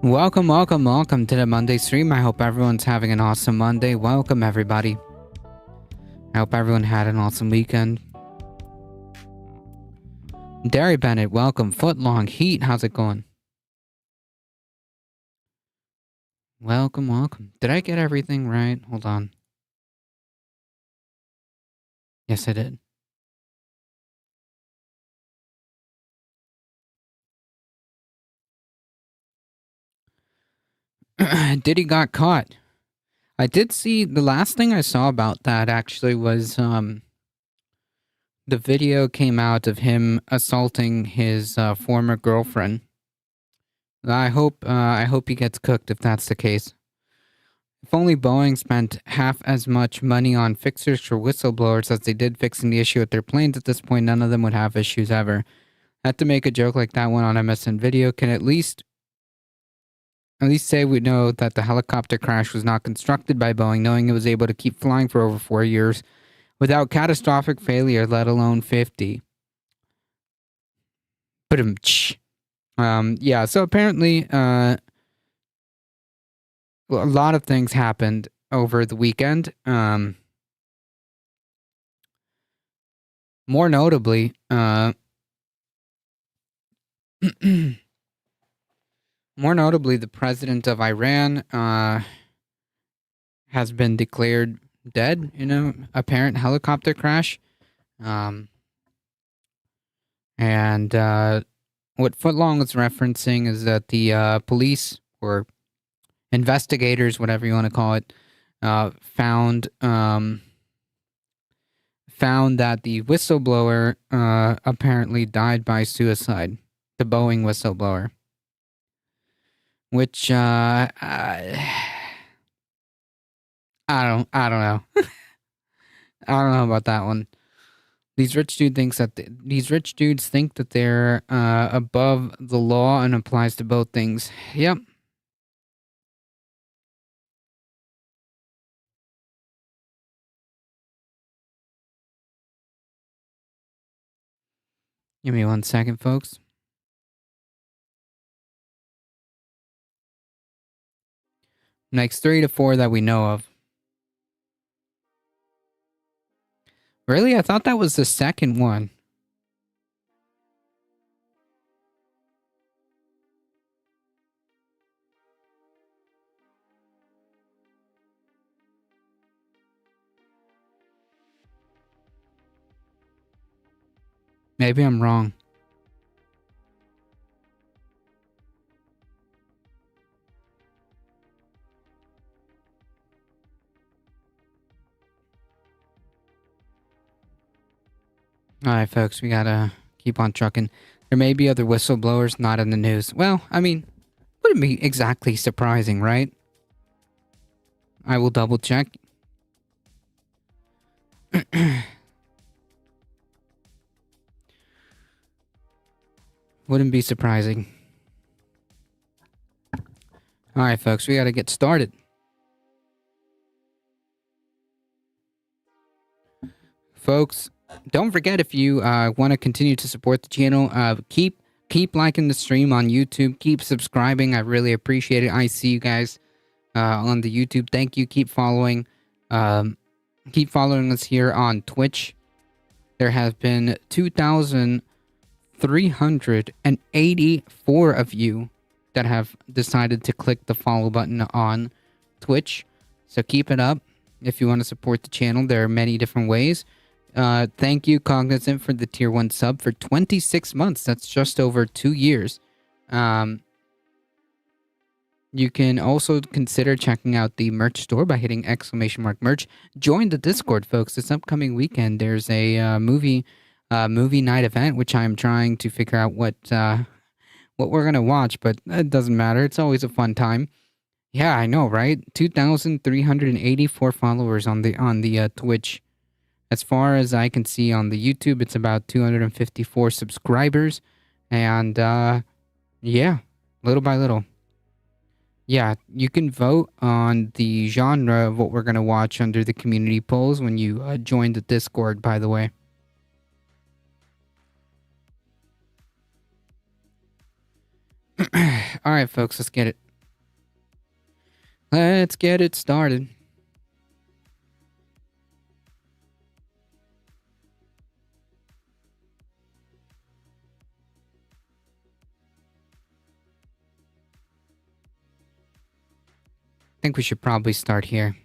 Welcome to the Monday stream. I hope everyone's having an awesome Monday. Welcome, everybody. I hope everyone had an awesome weekend. Derry Bennett, welcome. Footlong Heat, how's it going? Welcome. Did I get everything right? Hold on. Yes, I did. Diddy got caught. I did see, the last thing I saw about that actually was the video came out of him assaulting his former girlfriend. I hope he gets cooked if that's the case. If only Boeing spent half as much money on fixers for whistleblowers as they did fixing the issue with their planes at this point, none of them would have issues ever. Had to make a joke like that one on MSN Video. Can at least say we know that the helicopter crash was not constructed by Boeing, knowing it was able to keep flying for over 4 years without catastrophic failure, let alone 50. Yeah, so apparently, a lot of things happened over the weekend. More notably, the president of Iran has been declared dead in an apparent helicopter crash. And what Footlong was referencing is that the police or investigators, whatever you want to call it, found that the whistleblower apparently died by suicide. The Boeing whistleblower, which I don't know. I don't know about that one. These rich dudes think that they're above the law and applies to both things. Yep. Give me 1 second, folks. Next 3 to 4 that we know of. Really? I thought that was the second one. Maybe I'm wrong. Alright, folks, we gotta keep on trucking. There may be other whistleblowers not in the news. Well, I mean, wouldn't be exactly surprising, right? I will double check. Wouldn't be surprising. Alright, folks, we gotta get started. Folks, don't forget, if you want to continue to support the channel, keep liking the stream on YouTube. Keep subscribing. I really appreciate it. I see you guys on the YouTube. Thank you. Keep following. Keep following us here on Twitch. There have been 2,384 of you that have decided to click the follow button on Twitch. So keep it up. If you want to support the channel, there are many different ways. Thank you, Cognizant, for the tier 1 sub for 26 months. That's just over 2 years. You can also consider checking out the merch store by hitting !merch. Join the Discord, folks. This upcoming weekend, there's a movie night event, which I'm trying to figure out what we're gonna watch, but it doesn't matter. It's always a fun time. Yeah, I know, right? 2,384 followers on the Twitch. As far as I can see on the YouTube, it's about 254 subscribers. And, yeah, little by little. Yeah, you can vote on the genre of what we're going to watch under the community polls when you join the Discord, by the way. Alright, folks, let's get it. Let's get it started. I think we should probably start here.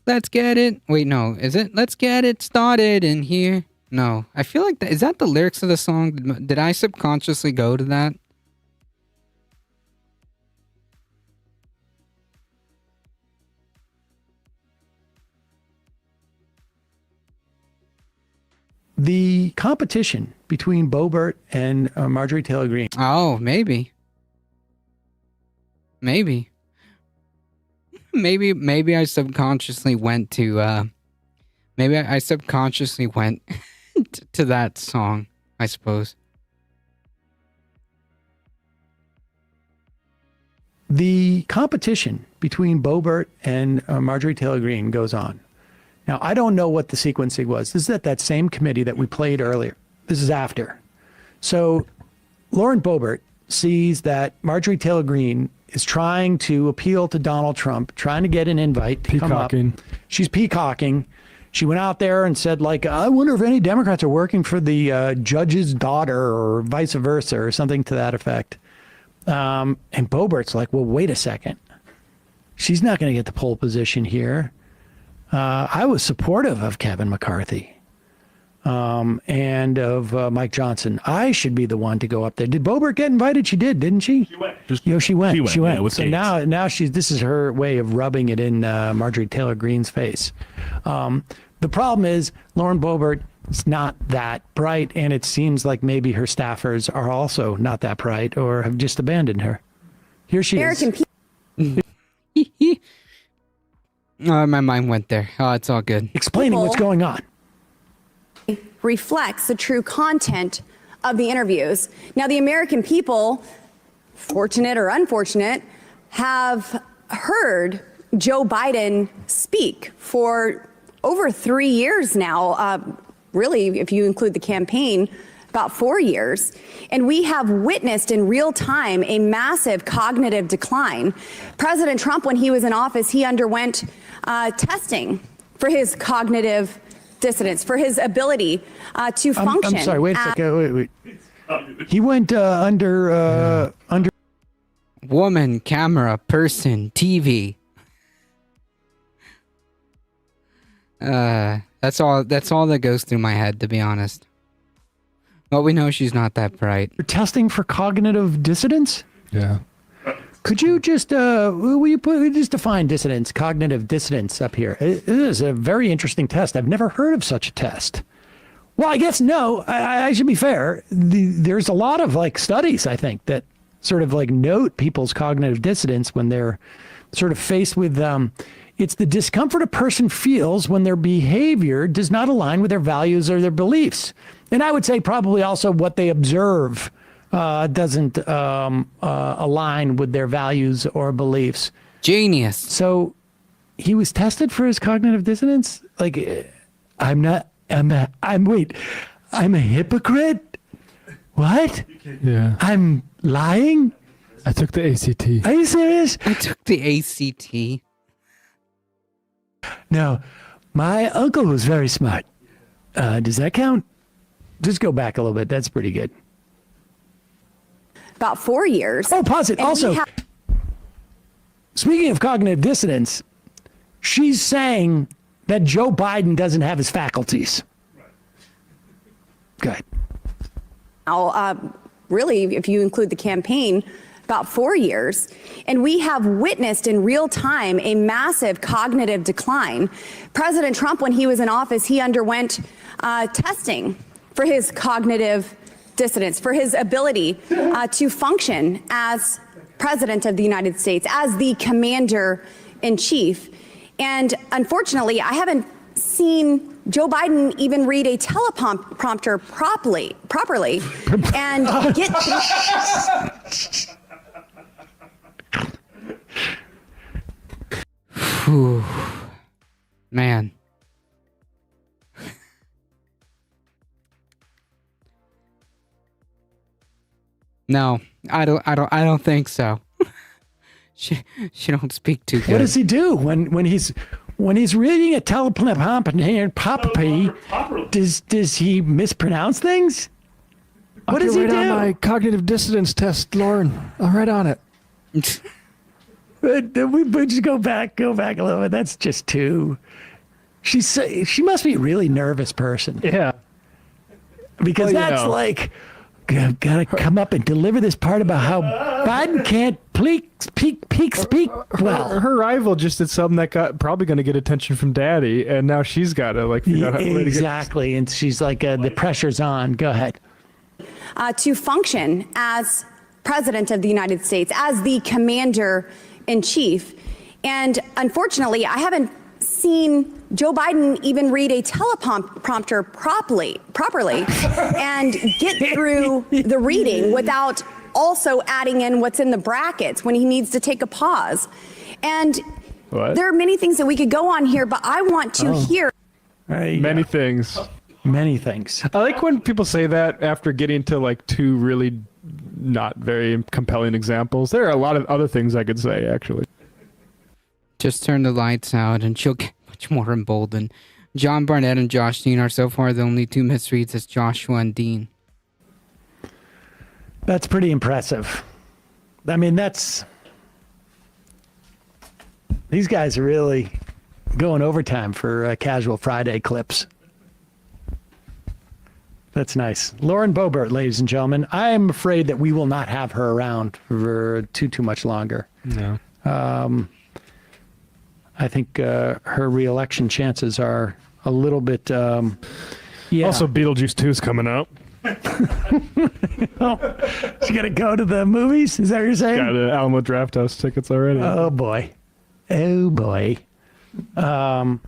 Let's get it. Wait, no. Is it? Let's get it started in here. No. I feel like is that the lyrics of the song? Did I subconsciously go to that? The competition between Boebert and Marjorie Taylor Greene. Oh, maybe. Maybe I subconsciously went to maybe I subconsciously went to that song, I suppose. The competition between Boebert and Marjorie Taylor Greene goes on. Now, I don't know what the sequencing was. This is at that same committee that we played earlier. This is after. So Lauren Boebert sees that Marjorie Taylor Greene is trying to appeal to Donald Trump, trying to get an invite to come up. She's peacocking. She went out there and said, like, I wonder if any Democrats are working for the judge's daughter or vice versa or something to that effect. And Boebert's like, well, wait a second. She's not going to get the pole position here. I was supportive of Kevin McCarthy and of Mike Johnson. I should be the one to go up there. Did Boebert get invited? She did, didn't she? She went. She went. Yeah, so now this is her way of rubbing it in Marjorie Taylor Greene's face. The problem is Lauren Boebert is not that bright, and it seems like maybe her staffers are also not that bright or have just abandoned her. Here she is. Oh, my mind went there. Oh, it's all good. Explaining what's going on. Reflects the true content of the interviews. Now, the American people, fortunate or unfortunate, have heard Joe Biden speak for over 3 years now. Really, if you include the campaign, about 4 years. And we have witnessed in real time a massive cognitive decline. President Trump, when he was in office, he underwent testing for his cognitive dissonance, for his ability to function. I'm sorry, wait a second. Wait. He went under. Woman, camera, person, TV. That's all that goes through my head, to be honest. Well, we know she's not that bright. You're testing for cognitive dissonance? Yeah. Could you just just define dissonance, cognitive dissonance up here? It is a very interesting test. I've never heard of such a test. Well, I guess no. I should be fair. There's a lot of like studies, I think, that sort of like note people's cognitive dissonance when they're sort of faced with it's the discomfort a person feels when their behavior does not align with their values or their beliefs. And I would say probably also what they observe doesn't align with their values or beliefs. Genius. So he was tested for his cognitive dissonance? Like, I'm a hypocrite? What? Yeah. I'm lying? I took the ACT. Are you serious? I took the ACT. No, my uncle was very smart. Does that count? Just go back a little bit. That's pretty good. About 4 years. Oh, pause it. And Also, speaking of cognitive dissonance, she's saying that Joe Biden doesn't have his faculties. Good. Now, really, if you include the campaign, about 4 years. And we have witnessed in real time a massive cognitive decline. President Trump, when he was in office, he underwent testing for his cognitive dissonance, for his ability to function as president of the United States, as the commander in chief. And unfortunately, I haven't seen Joe Biden even read a teleprompter properly and get Whew. Man. No, I don't think so. she don't speak too good. What does he do when he's reading a teleprompter? Does he mispronounce things? What does he right do? on my cognitive dissonance test, Lauren. I'm right on it. We just go back a little bit. That's just too. She must be a really nervous person. Yeah. Because Well, you that's know. like, gotta come up and deliver this part about how Biden can't speak well. Her rival just did something that got probably going to get attention from Daddy, and now she's got to figure out how to Exactly, and she's like, the pressure's on. Go ahead. To function as president of the United States, as the commander in chief. And unfortunately, I haven't seen Joe Biden even read a teleprompter properly and get through the reading without also adding in what's in the brackets when he needs to take a pause. And What? there are many things that we could go on here, but I want to hear. Many things. Many things. I like when people say that after getting to two really not very compelling examples. There are a lot of other things I could say, actually. Just turn the lights out and she'll get much more emboldened. John Barnett and Josh Dean are so far the only two misreads as Joshua and Dean. That's pretty impressive. I mean, these guys are really going overtime for casual Friday clips. That's nice. Lauren Boebert, ladies and gentlemen. I am afraid that we will not have her around for too much longer. No. I think her reelection chances are a little bit. Yeah. Also, Beetlejuice 2 is coming out. She got to go to the movies. Is that what you're saying? Got Alamo Drafthouse tickets already. Oh boy. Oh boy. John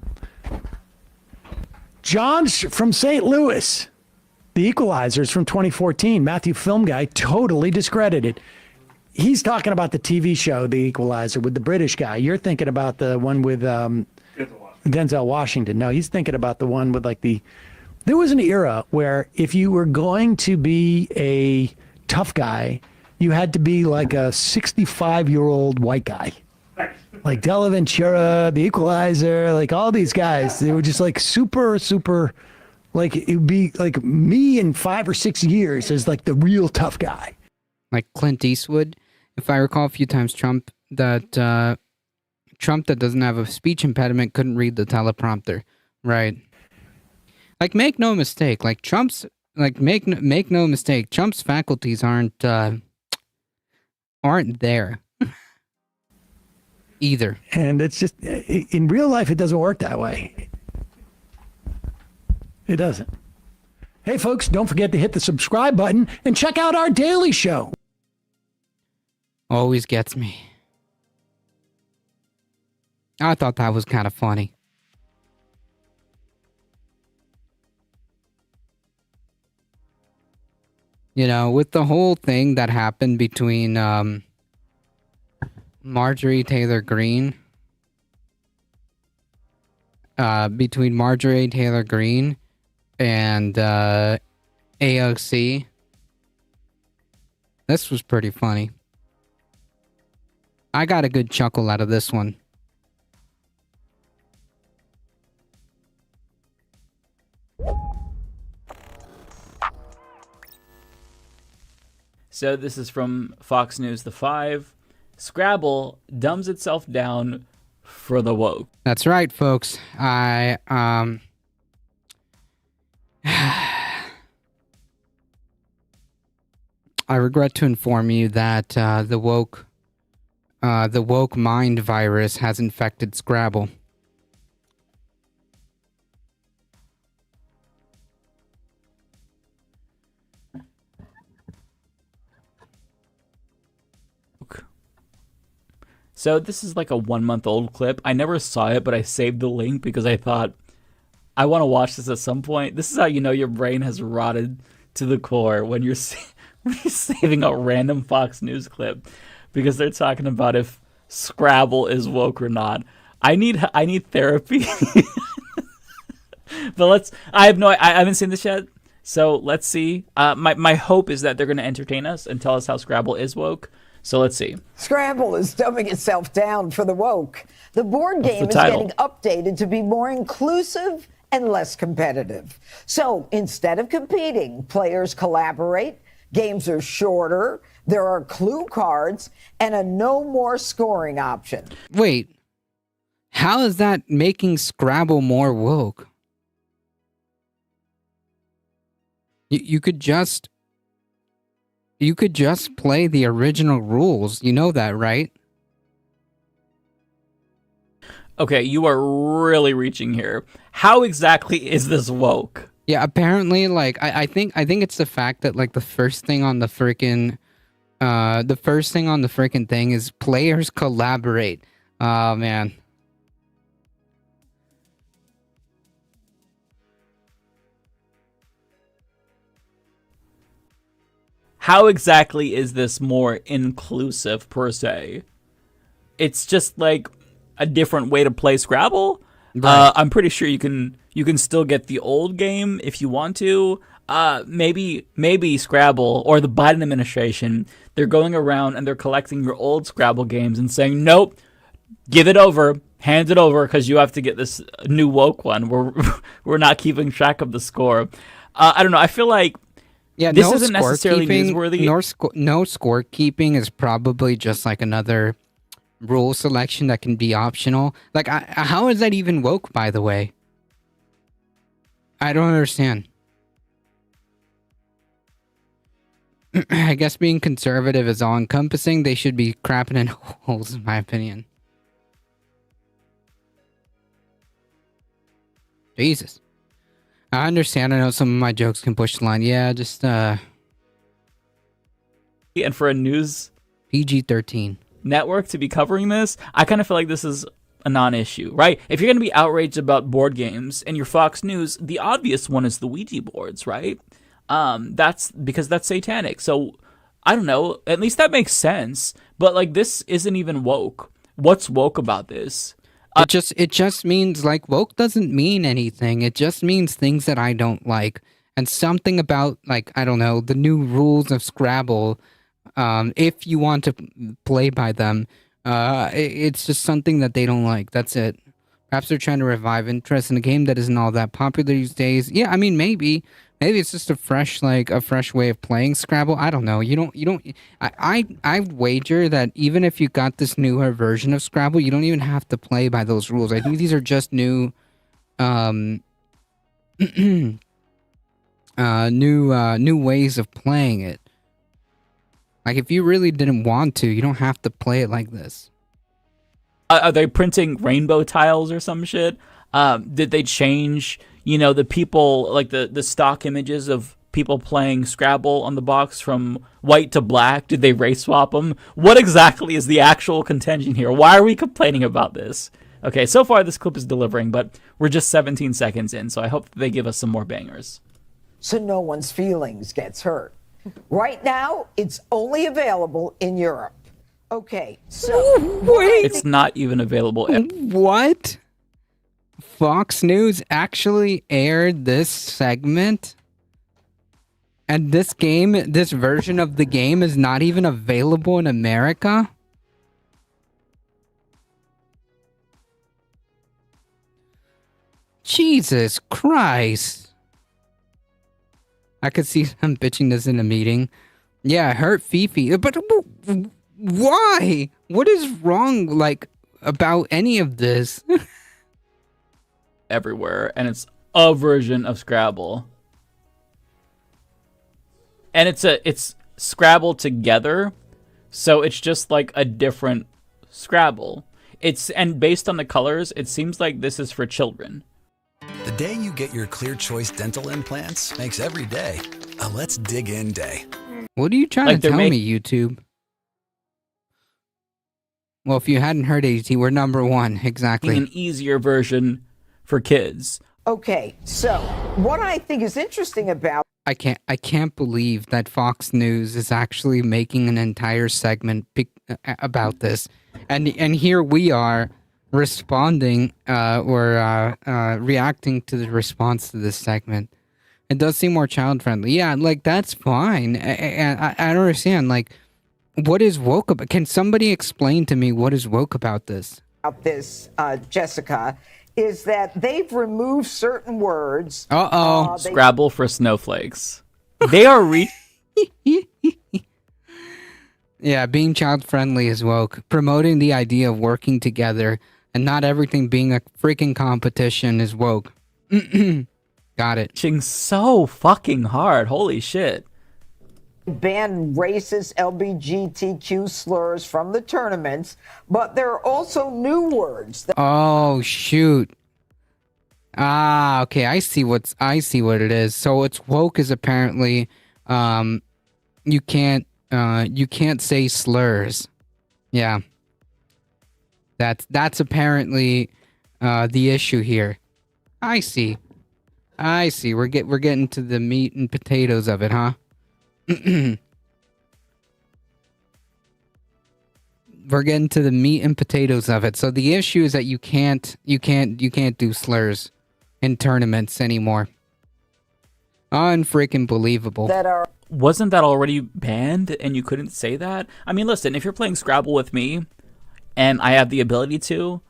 from St. Louis. The Equalizers from 2014. Matthew Film Guy totally discredited. He's talking about the TV show, The Equalizer, with the British guy. You're thinking about the one with Denzel Washington. No, he's thinking about the one with there was an era where if you were going to be a tough guy, you had to be like a 65-year-old white guy. Like Della Ventura, The Equalizer, all these guys. They were just super, super, it would be like me in 5 or 6 years as the real tough guy. Like Clint Eastwood. If I recall a few times, Trump that doesn't have a speech impediment couldn't read the teleprompter. Right. Make no mistake. Trump's make no mistake. Trump's faculties aren't there either. And it's just in real life, it doesn't work that way. It doesn't. Hey, folks, don't forget to hit the subscribe button and check out our daily show. Always gets me. I thought that was kind of funny. You know, with the whole thing that happened between Marjorie Taylor Greene and AOC, this was pretty funny. I got a good chuckle out of this one. So this is from Fox News The Five. Scrabble dumbs itself down for the woke. That's right, folks. I regret to inform you that the woke mind virus has infected Scrabble. So this is like a 1-month-old clip. I never saw it, but I saved the link because I thought I want to watch this at some point. This is how you know your brain has rotted to the core when you're saving a random Fox News clip because they're talking about if Scrabble is woke or not. I need therapy. But I haven't seen this yet. So let's see. My hope is that they're going to entertain us and tell us how Scrabble is woke. So let's see. Scrabble is dumbing itself down for the woke. The board What's game the is title? getting updated to be more inclusive and less competitive. So instead of competing, players collaborate, games are shorter, there are clue cards, and a no more scoring option. Wait, how is that making Scrabble more woke? You could just play the original rules. You know that, right? Okay, you are really reaching here. How exactly is this woke? Yeah, apparently, like I think it's the fact that like the first thing on the freaking thing is players collaborate. Oh man. How exactly is this more inclusive per se? It's just like a different way to play Scrabble. Right. I'm pretty sure you can still get the old game if you want to. Maybe Scrabble or the Biden administration, they're going around and they're collecting your old Scrabble games and saying, nope, give it over, hand it over, because you have to get this new woke one. We're not keeping track of the score. I don't know. I feel like Yeah, this no isn't necessarily newsworthy. No scorekeeping is probably just like another rule selection that can be optional. Like, how is that even woke, by the way? I don't understand. I guess being conservative is all-encompassing. They should be crapping in holes, in my opinion. Jesus. I understand. I know some of my jokes can push the line. Yeah, just, And for a news PG-13. network to be covering this, I kind of feel like this is a non-issue, right? If you're going to be outraged about board games and your Fox News, the obvious one is the Ouija boards, right? That's because that's satanic. So I don't know. At least that makes sense. But like, this isn't even woke. What's woke about this? It just means like woke doesn't mean anything. It just means things that I don't like. And something about like, I don't know, the new rules of Scrabble, if you want to play by them, it's just something that they don't like. That's it. Perhaps they're trying to revive interest in a game that isn't all that popular these days. Yeah, I mean, maybe it's just a fresh way of playing Scrabble. I don't know. I wager that even if you got this newer version of Scrabble, you don't even have to play by those rules. I think these are just new, new ways of playing it. Like, if you really didn't want to, you don't have to play it like this. Are they printing rainbow tiles or some shit? Did they change, the people, like the stock images of people playing Scrabble on the box from white to black? Did they race swap them? What exactly is the actual contention here? Why are we complaining about this? Okay, so far this clip is delivering, but we're just 17 seconds in, so I hope they give us some more bangers. So no one's feelings gets hurt. Right now, it's only available in Europe. Okay, so It's not even available. What? Fox News actually aired this segment? And this version of the game is not even available in America? Jesus Christ. I could see them bitching this in a meeting. Yeah, hurt Fifi. But why? What is wrong, like, about any of this? Everywhere, and it's a version of Scrabble. And it's Scrabble together, so it's just like a different Scrabble. And based on the colors, it seems like this is for children. The day you get your Clear Choice dental implants makes every day a let's dig in day. What are you trying to tell me, YouTube? Well, if you hadn't heard AT, we're number one. Exactly. An easier version for kids. okay, so what I think is interesting about I can't believe that Fox News is actually making an entire segment about this, and here we are responding or reacting to the response to this segment. It does seem more child friendly. Yeah, like that's fine. I don't understand. Like, What is woke about? Can somebody explain to me what is woke about this? About this, Jessica, is that they've removed certain words. Uh-oh. Scrabble for snowflakes. They are Yeah, being child-friendly is woke. Promoting the idea of working together and not everything being a freaking competition is woke. Got it. reaching so fucking hard. Holy shit. Ban racist LGBTQ slurs from the tournaments, but there are also new words that Oh, shoot. Ah, okay. I see what it is. So it's woke is apparently you can't say slurs. Yeah. That's apparently the issue here. I see. We're getting to the meat and potatoes of it, huh? We're getting to the meat and potatoes of it. So the issue is that you can't do slurs in tournaments anymore. Unfreaking believable. that are Wasn't that already banned and you couldn't say that? I mean, listen, if you're playing Scrabble with me and I have the ability to,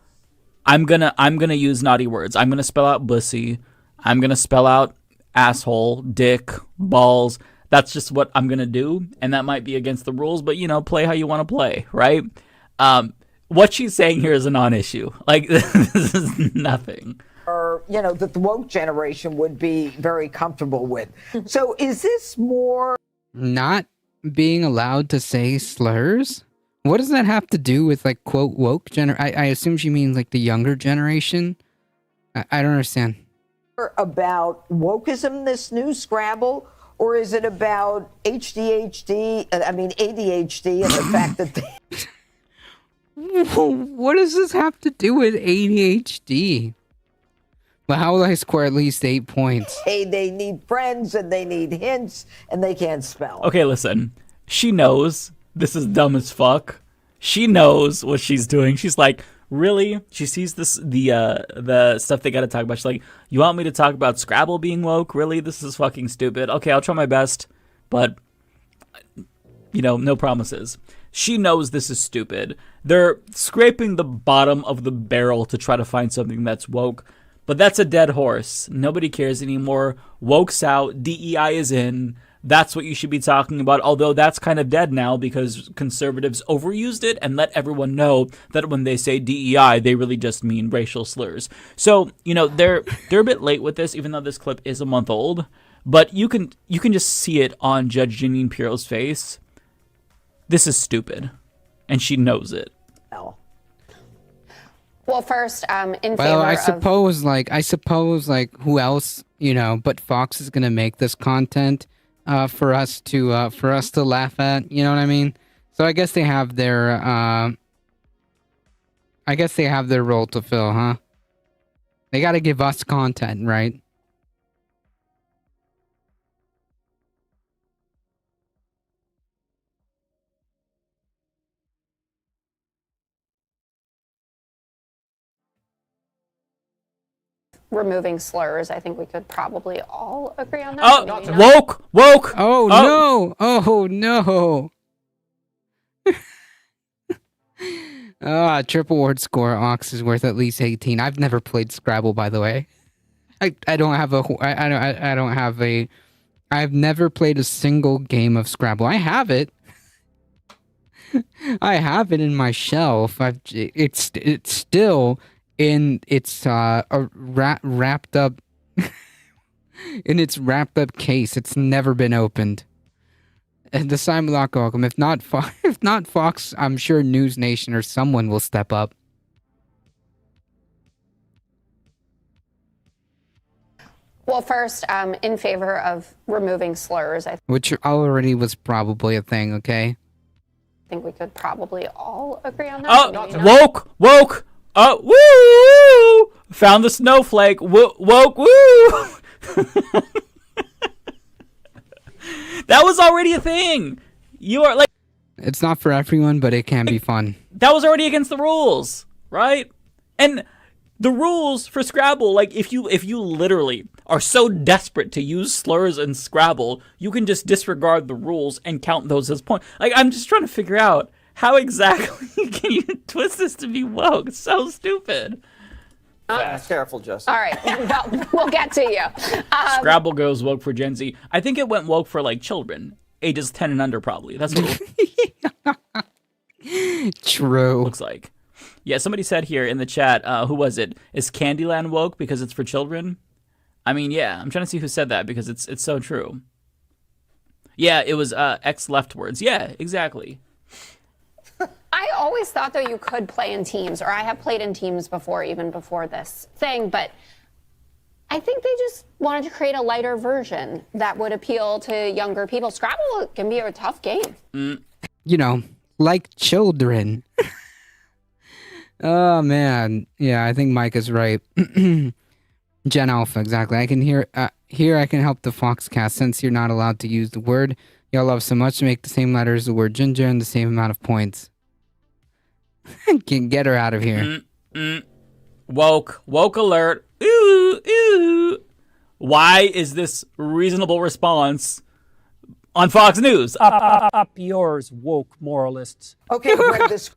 I'm gonna use naughty words. I'm gonna spell out bussy. I'm gonna spell out asshole, dick, balls. That's just what I'm gonna do, and that might be against the rules, but play how you want to play, right? What she's saying here is a non-issue. Like, this is nothing. that the woke generation would be very comfortable with. So is this more Not being allowed to say slurs? What does that have to do with, like, quote, woke I assume she means, like, the younger generation? I don't understand. about wokeism, this new Scrabble, or is it about ADHD and the fact that they What does this have to do with ADHD? But how will I score at least 8 points? hey, they need friends and they need hints and they can't spell? Okay, listen. She knows this is dumb as fuck. She knows what she's doing. She's like, really? She sees the stuff they gotta talk about. She's like, you want me to talk about Scrabble being woke? Really? This is fucking stupid. Okay, I'll try my best, but no promises. She knows this is stupid. They're scraping the bottom of the barrel to try to find something that's woke, but that's a dead horse. Nobody cares anymore. Woke's out. DEI is in. That's what you should be talking about, although that's kind of dead now because conservatives overused it and let everyone know that when they say DEI, they really just mean racial slurs. So, they're a bit late with this, even though this clip is a month old, but you can just see it on Judge Jeanine Pirro's face. This is stupid, and she knows it. Well, first, in favor Well, I of suppose who else, but Fox is gonna make this content for us to laugh at. You know what I mean? So I guess they have their role to fill, huh? They got to give us content, right? removing slurs, I think we could probably all agree on that. Oh, Maybe not. woke! Oh no! Oh no! Triple word score. Ox is worth at least 18. I've never played Scrabble, by the way. I've never played a single game of Scrabble. I have it. I have it in my shelf. It's still in its wrapped up in its wrapped up case. It's never been opened. And the Simulacra welcome. If not Fox, I'm sure News Nation or someone will step up. Well, first, in favor of removing slurs, I Which already was probably a thing, okay? think we could probably all agree on that. Oh, Maybe not. woke! Oh, woo! Found the snowflake. Woke, woo! That was already a thing. You are like, It's not for everyone, but it can be fun. that was already against the rules, right? And the rules for Scrabble, like if you literally are so desperate to use slurs in Scrabble, you can just disregard the rules and count those as points. Like, I'm just trying to figure out how exactly can you twist this to be woke? It's so stupid. Careful, Justin. All right, we'll get to you. Scrabble goes woke for Gen Z. I think it went woke for like children, ages 10 and under probably. That's what it True. looks like. Yeah, somebody said here in the chat, who was it? Is Candyland woke because it's for children? I mean, yeah, I'm trying to see who said that because it's so true. Yeah, it was X Leftwards. Yeah, exactly. I always thought, though, you could play in teams, or I have played in teams before, even before this thing, but I think they just wanted to create a lighter version that would appeal to younger people. Scrabble can be a tough game. You know, like children. Oh, man. Yeah, I think Mike is right. Gen Alpha, exactly. I can hear, here I can help the Foxcast since you're not allowed to use the word y'all love so much to make the same letter as the word ginger and the same amount of points. Can get her out of here. Woke alert. Ooh, ooh. Why is this reasonable response on Fox News? Up yours, woke moralists. Okay, when the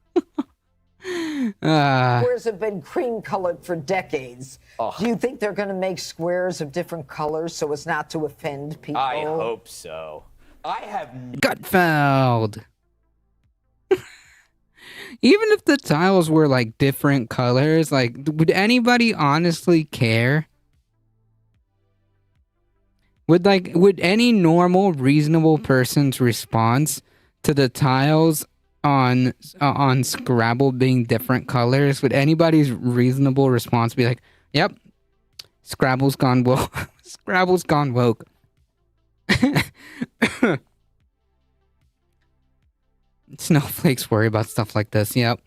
Uh, squares have been cream colored for decades, do you think they're going to make squares of different colors so as not to offend people? I hope so. I have Gutfeld. Even if the tiles were like different colors, like, would anybody honestly care? Would any normal, reasonable person's response to the tiles on Scrabble being different colors, would anybody's reasonable response be like, "Yep, Scrabble's gone woke. Scrabble's gone woke." Snowflakes worry about stuff like this. Yep.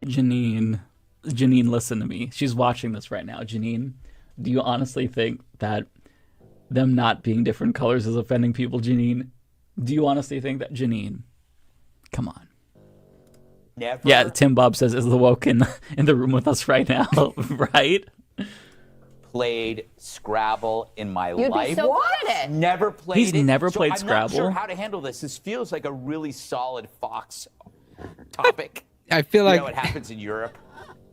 Janine, listen to me. She's watching this right now. Janine, do you honestly think that them not being different colors is offending people, Janine? Do you honestly think that, Janine? Come on. never. Yeah, Tim Bob says, is the woke in the room with us right now, right? Played Scrabble in my You'd life. be so good at it. Never played He's it. never So played I'm Scrabble? not sure how to handle this. This feels like a really solid Fox topic. I feel You like know what happens in Europe?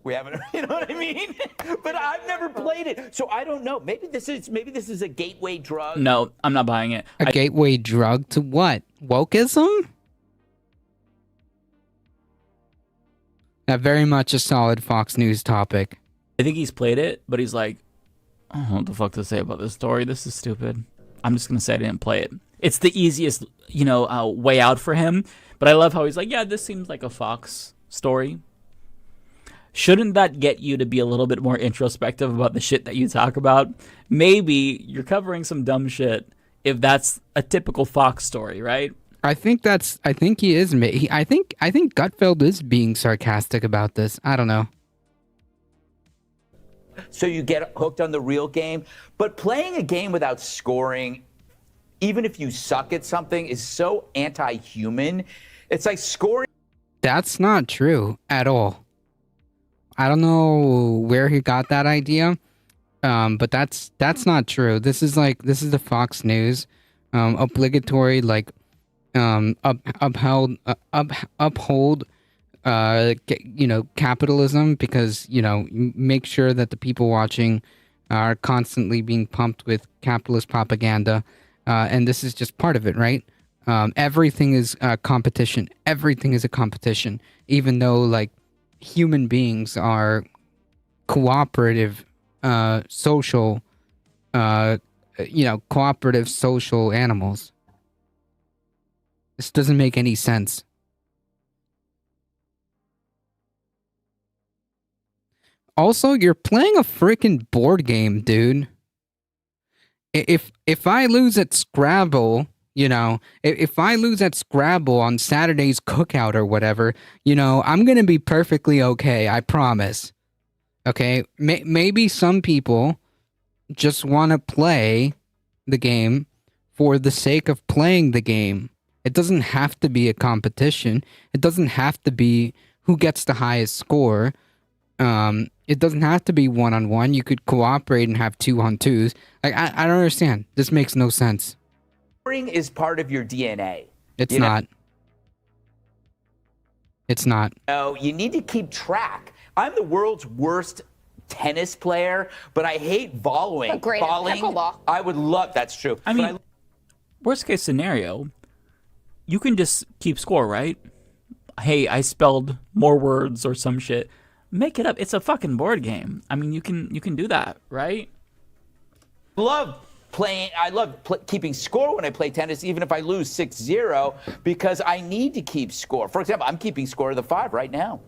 We haven't, you know what I mean? But I've never played it, so I don't know. Maybe this is a gateway drug. No, I'm not buying it. a gateway drug to what? Wokeism? Very much a solid Fox News topic. I think he's played it, but he's like, I don't know what the fuck to say about this story. This is stupid. I'm just gonna say I didn't play it. It's the easiest, way out for him. But I love how he's like, yeah, this seems like a Fox story. Shouldn't that get you to be a little bit more introspective about the shit that you talk about? Maybe you're covering some dumb shit if that's a typical Fox story, right? I think he is. I think Gutfeld is being sarcastic about this. I don't know. So you get hooked on the real game. But playing a game without scoring, even if you suck at something, is so anti-human. It's like scoring. That's not true at all. I don't know where he got that idea, but that's not true. This is the Fox News, obligatory uphold capitalism, because make sure that the people watching are constantly being pumped with capitalist propaganda, and this is just part of it, right? Everything is competition. Everything is a competition, even though human beings are cooperative, social, cooperative social animals. This doesn't make any sense. Also, you're playing a freaking board game, dude. If I lose at Scrabble, if I lose at Scrabble on Saturday's cookout or whatever, I'm gonna be perfectly okay. I promise. Okay, maybe some people just want to play the game for the sake of playing the game. It doesn't have to be a competition. It doesn't have to be who gets the highest score. It doesn't have to be one-on-one. You could cooperate and have 2-on-2s. Like, I don't understand. This makes no sense. Scoring is part of your DNA. It's You know? not. It's not. No, you need to keep track. I'm the world's worst tennis player, but I hate volleying. But great at pickleball. I would love. That's true. I mean, worst case scenario, you can just keep score, right? Hey, I spelled more words or some shit. Make it up. It's a fucking board game. I mean, you can do that, right? love playing. I love keeping score when I play tennis, even if I lose 6-0, because I need to keep score. For example, I'm keeping score of the 5 right now.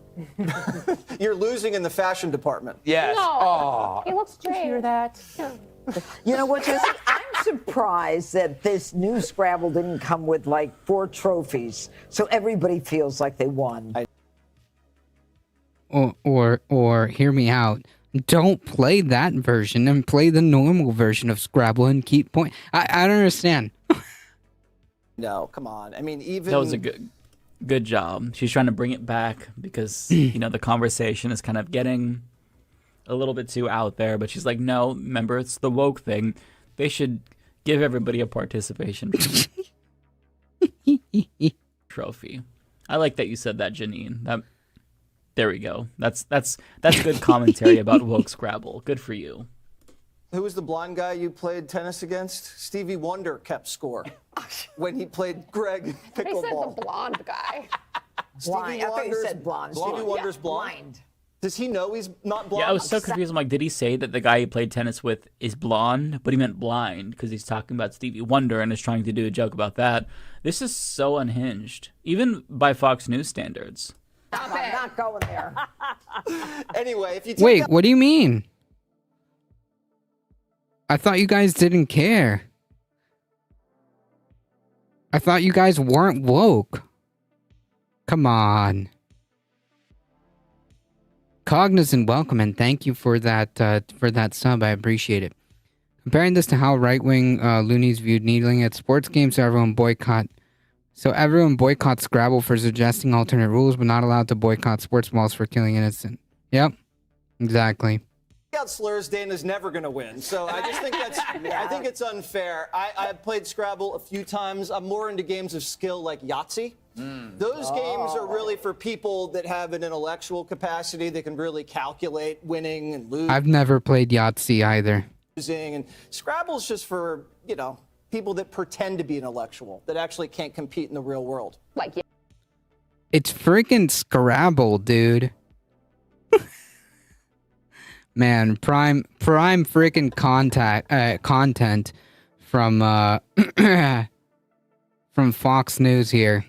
You're losing in the fashion department. Yes. No, Oh. he looks great. Hear that? You know what, Jesse? I'm surprised that this new Scrabble didn't come with like 4 trophies, so everybody feels like they won. Or hear me out. Don't play that version and play the normal version of Scrabble and keep point. I don't understand. No, come on. I mean, even That was a good job. She's trying to bring it back because you know the conversation is kind of getting a little bit too out there. But she's like, no, remember it's the woke thing. They should give everybody a participation trophy. I like that you said that, Janine. There we go. That's good commentary about woke Scrabble. Good for you. Who was the blonde guy you played tennis against? Stevie Wonder kept score when he played Greg They said pickleball. the blonde guy. Blind. I thought you said blonde. Stevie Wonder's blind. Does he know he's not blonde? Yeah, I was so confused. I'm like, did he say that the guy he played tennis with is blonde? But he meant blind because he's talking about Stevie Wonder and is trying to do a joke about that. This is so unhinged, even by Fox News standards. I'm not going there. Anyway, if you take Wait, out- what do you mean? I thought you guys didn't care. I thought you guys weren't woke. Come on. Cognizant, welcome and thank you for that sub. I appreciate it. Comparing this to how right-wing loonies viewed needling at sports games, so everyone boycotts Scrabble for suggesting alternate rules, but not allowed to boycott sports balls for killing innocent. Yep, exactly. out slurs, Dana's never going to win. So I just think that's, I think it's unfair. I've played Scrabble a few times. I'm more into games of skill like Yahtzee. Those games are really for people that have an intellectual capacity. They can really calculate winning and I've never played Yahtzee either. losing. And Scrabble's just for, you know, people that pretend to be intellectual, that actually can't compete in the real world. Like, yeah. It's freaking Scrabble, dude. Man, prime freaking content from from Fox News here.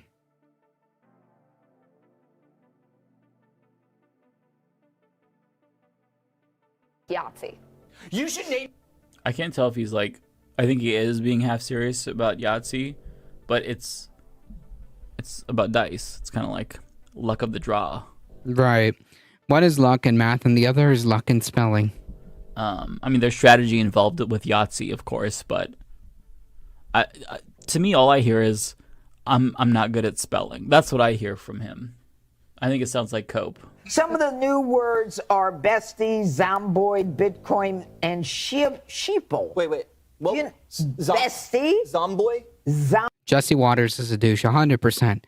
Yahtzee. You should name. I can't tell if he's like, I think he is being half serious about Yahtzee, but it's about dice. It's kind of like luck of the draw. Right. One is luck and math, and the other is luck and spelling. I mean, there's strategy involved with Yahtzee, of course, but to me, all I hear is I'm not good at spelling. That's what I hear from him. I think it sounds like cope. Some of the new words are bestie, zomboid, Bitcoin, and sheeple. Wait. What? You know, bestie? Zomboy? Jesse Waters is a douche, 100%.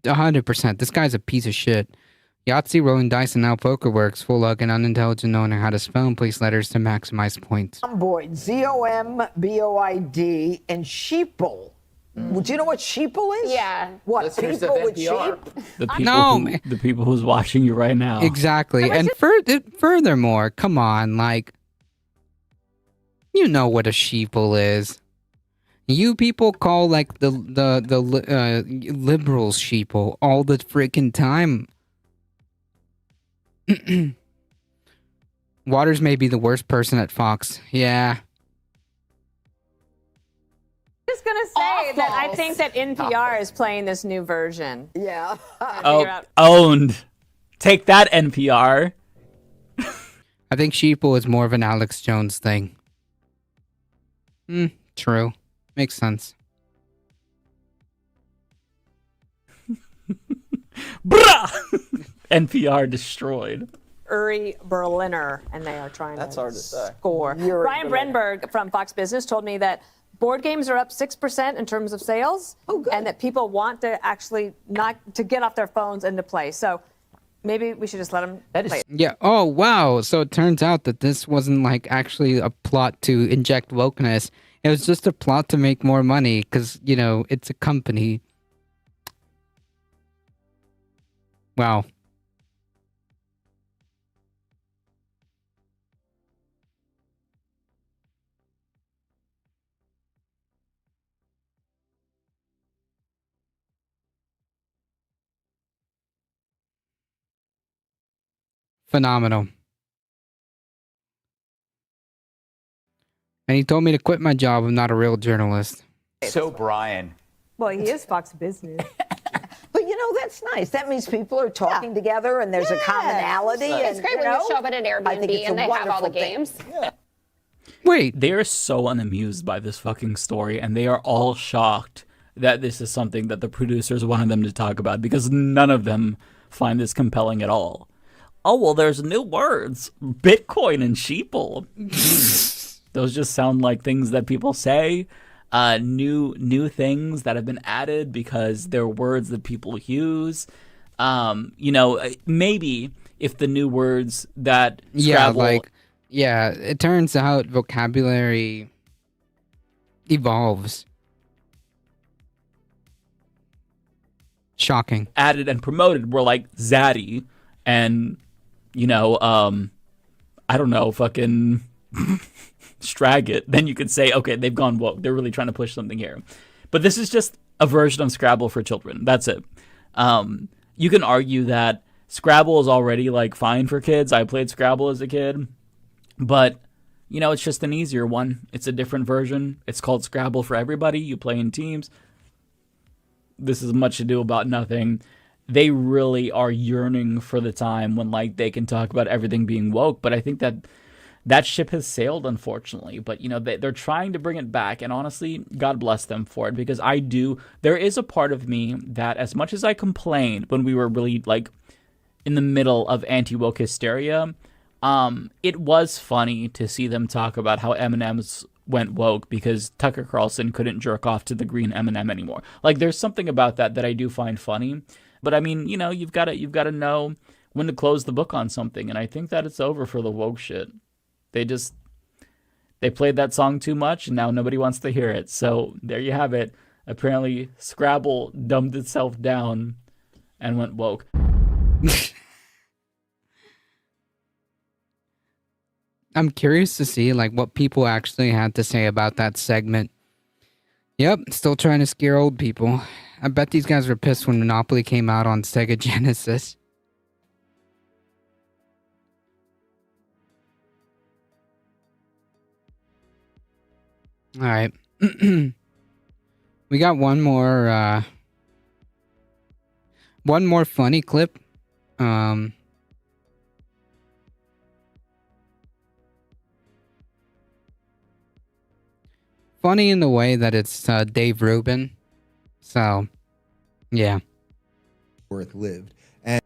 100%. This guy's a piece of shit. Yahtzee, rolling dice, and now poker works. Full luck and unintelligent knowing how to spell and place letters to maximize points. Zomboid, Zomboid, and sheeple. Do you know what sheeple is? Yeah. What, Listeners people of with NPR. sheep? The people, No, the people who's watching you right now. Exactly. And furthermore, come on, like, you know what a sheeple is. You people call like the liberals sheeple all the freaking time. Waters may be the worst person at Fox. Yeah. Just gonna say that I think that NPR is playing this new version. Yeah. Oh, owned. Take that, NPR. I think sheeple is more of an Alex Jones thing. True. Makes sense. Bruh! NPR destroyed. Uri Berliner, and they are trying That's to hard to say. score. Brian Brenberg from Fox Business told me that board games are up 6% in terms of sales, and that people want to actually not to get off their phones and to play. So maybe we should just let them play. Yeah. Oh, wow. So it turns out that this wasn't like actually a plot to inject wokeness. It was just a plot to make more money because, you know, it's a company. Wow. Phenomenal. And he told me to quit my job. I'm not a real journalist. So, Brian. Well, he is Fox Business. But you know, that's nice. That means people are talking together and there's a commonality. It's great when you show up at an I think Airbnb it's and a they have all the wonderful thing. games. Wait. They're so unamused by this fucking story, and they are all shocked that this is something that the producers wanted them to talk about because none of them find this compelling at all. Oh, well, there's new words. Bitcoin and sheeple. Those just sound like things that people say. New things that have been added because they're words that people use. You know, maybe if the new words that Scrabble... it turns out vocabulary evolves. Shocking. Added and promoted were like Zaddy and, you know, I don't know, fucking Stragit. Then you could say, okay, they've gone woke. They're really trying to push something here. But this is just a version of Scrabble for children. That's it. You can argue that Scrabble is already like fine for kids. I played Scrabble as a kid. But, you know, it's just an easier one. It's a different version. It's called Scrabble for everybody. You play in teams. This is much ado about nothing. They really are yearning for the time when, like, they can talk about everything being woke. But I think that ship has sailed, unfortunately. But, you know, they're trying to bring it back. And honestly, God bless them for it. Because there is a part of me that, as much as I complained when we were really, like, in the middle of anti-woke hysteria, it was funny to see them talk about how M&M's went woke because Tucker Carlson couldn't jerk off to the green M&M anymore. Like, there's something about that I do find funny. But I mean, you know, you've got to know when to close the book on something, and I think that it's over for the woke shit. They played that song too much, and now nobody wants to hear it. So there you have it. Apparently, Scrabble dumbed itself down and went woke. I'm curious to see like what people actually had to say about that segment. Yep, still trying to scare old people. I bet these guys were pissed when Monopoly came out on Sega Genesis. All right. We got one more funny clip. Funny in the way that it's Dave Rubin. So, yeah. Worth lived. And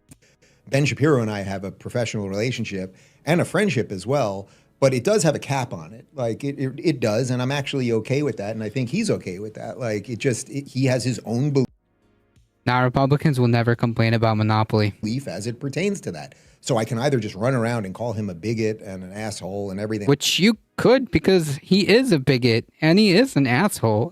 Ben Shapiro and I have a professional relationship and a friendship as well, but it does have a cap on it. Like, it does, and I'm actually okay with that, and I think he's okay with that. Like, he has his own Now, Republicans will never complain about Monopoly. belief as it pertains to that. So I can either just run around and call him a bigot and an asshole and everything. Which you could, because he is a bigot and he is an asshole.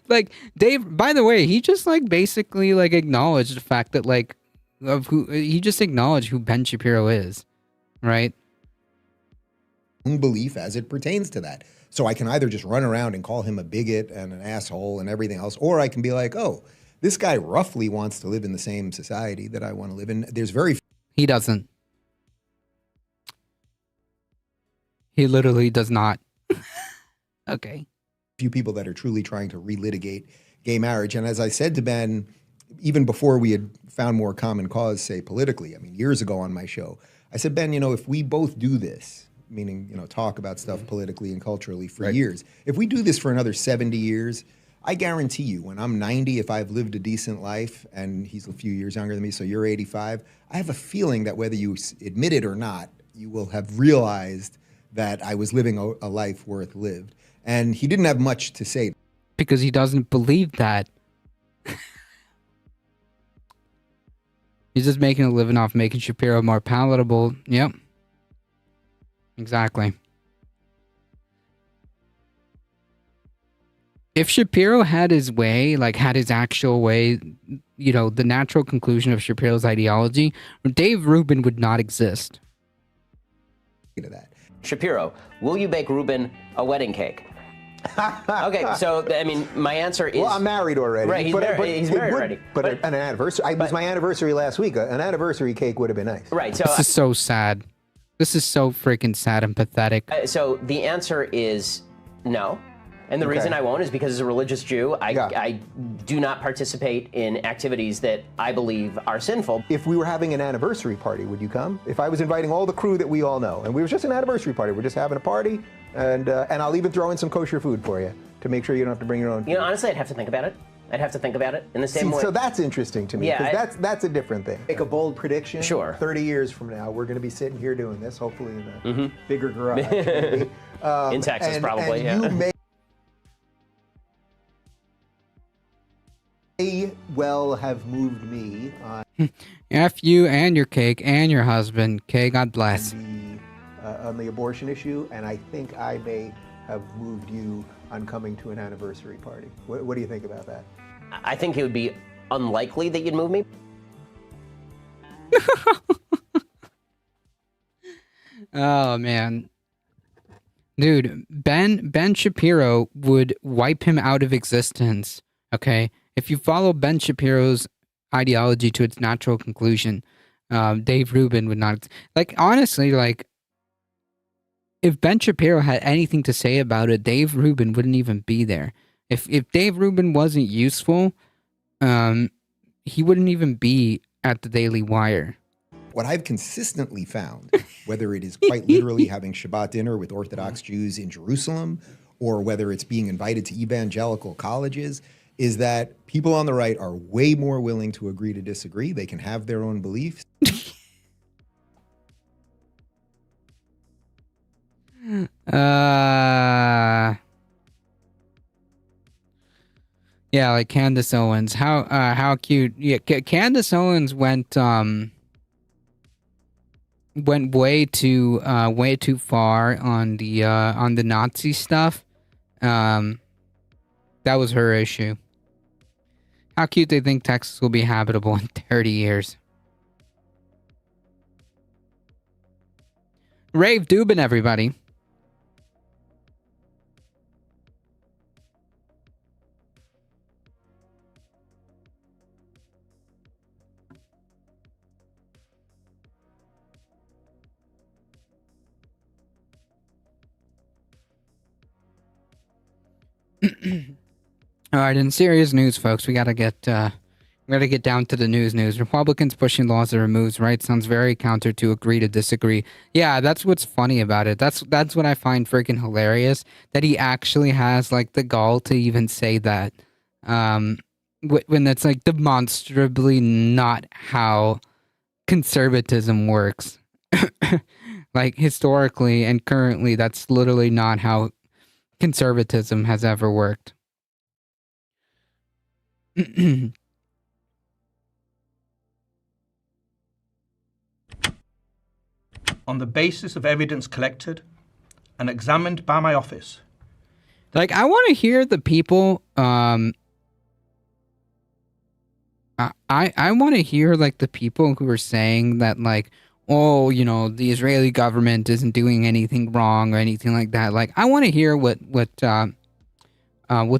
Like, Dave, by the way, he just like basically like acknowledged the fact that like he just acknowledged who Ben Shapiro is, right? Belief as it pertains to that. So I can either just run around and call him a bigot and an asshole and everything else, or I can be like, oh, this guy roughly wants to live in the same society that I want to live in. There's very He doesn't. He literally does not. Okay. few people that are truly trying to relitigate gay marriage. And as I said to Ben, even before we had found more common cause, say politically, I mean, years ago on my show, I said, Ben, you know, if we both do this, meaning, you know, talk about stuff politically and culturally for years, if we do this for another 70 years, I guarantee you, when I'm 90, if I've lived a decent life, and he's a few years younger than me, so you're 85, I have a feeling that whether you admit it or not, you will have realized that I was living a life worth lived. And he didn't have much to say. Because he doesn't believe that. He's just making a living off making Shapiro more palatable. Yep. Exactly. If Shapiro had his way, like had his actual way, you know, the natural conclusion of Shapiro's ideology, Dave Rubin would not exist. Shapiro, will you bake Rubin a wedding cake? Okay, so I mean, my answer is. Well, I'm married already. Right, he's married already. But an anniversary. It was my anniversary last week. An anniversary cake would have been nice. Right. So this is so sad. This is so freaking sad and pathetic. So the answer is no. And the reason I won't is because as a religious Jew, I do not participate in activities that I believe are sinful. If we were having an anniversary party, would you come? If I was inviting all the crew that we all know, and we were just an anniversary party, we're just having a party, and I'll even throw in some kosher food for you to make sure you don't have to bring your own. You know, honestly, I'd have to think about it. I'd have to think about it in the same way. So that's interesting to me, because that's a different thing. Make a bold prediction. Sure. 30 years from now, we're going to be sitting here doing this, hopefully in a bigger garage. Maybe. In Texas, probably, and yeah. You may well have moved me F you and your cake and your husband. Okay, God bless. On the abortion issue, and I think I may have moved you on coming to an anniversary party. What do you think about that? I think it would be unlikely that you'd move me. Oh, man. Dude, Ben Shapiro would wipe him out of existence, okay? If you follow Ben Shapiro's ideology to its natural conclusion, Dave Rubin would not... Like, honestly, like, if Ben Shapiro had anything to say about it, Dave Rubin wouldn't even be there. If Dave Rubin wasn't useful, he wouldn't even be at the Daily Wire. What I've consistently found, whether it is quite literally having Shabbat dinner with Orthodox Jews in Jerusalem, or whether it's being invited to evangelical colleges, is that people on the right are way more willing to agree to disagree. They can have their own beliefs. Yeah, like Candace Owens. How cute. Yeah, Candace Owens went way too far on the Nazi stuff. That was her issue. How cute they think Texas will be habitable in 30 years. Rave Dubin, everybody. All right, in serious news, folks, we gotta get down to the news. Republicans pushing laws that removes rights sounds very counter to agree to disagree. Yeah, that's what's funny about it. That's what I find freaking hilarious, that he actually has like the gall to even say that. When that's like demonstrably not how conservatism works. Like historically and currently, that's literally not how conservatism has ever worked. On the basis of evidence collected and examined by my office. Like, I want to hear the people, I want to hear, like, the people who are saying that, like, oh, you know, the Israeli government isn't doing anything wrong or anything like that. Like, I want to hear what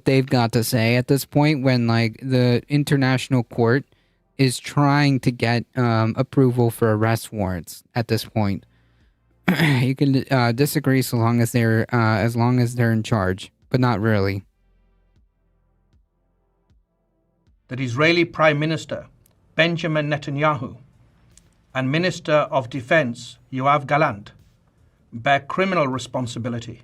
they've got to say at this point when, like, the international court is trying to get approval for arrest warrants at this point. You can disagree so long as they're in charge, but not really. That Israeli Prime Minister Benjamin Netanyahu and Minister of Defense Yoav Gallant bear criminal responsibility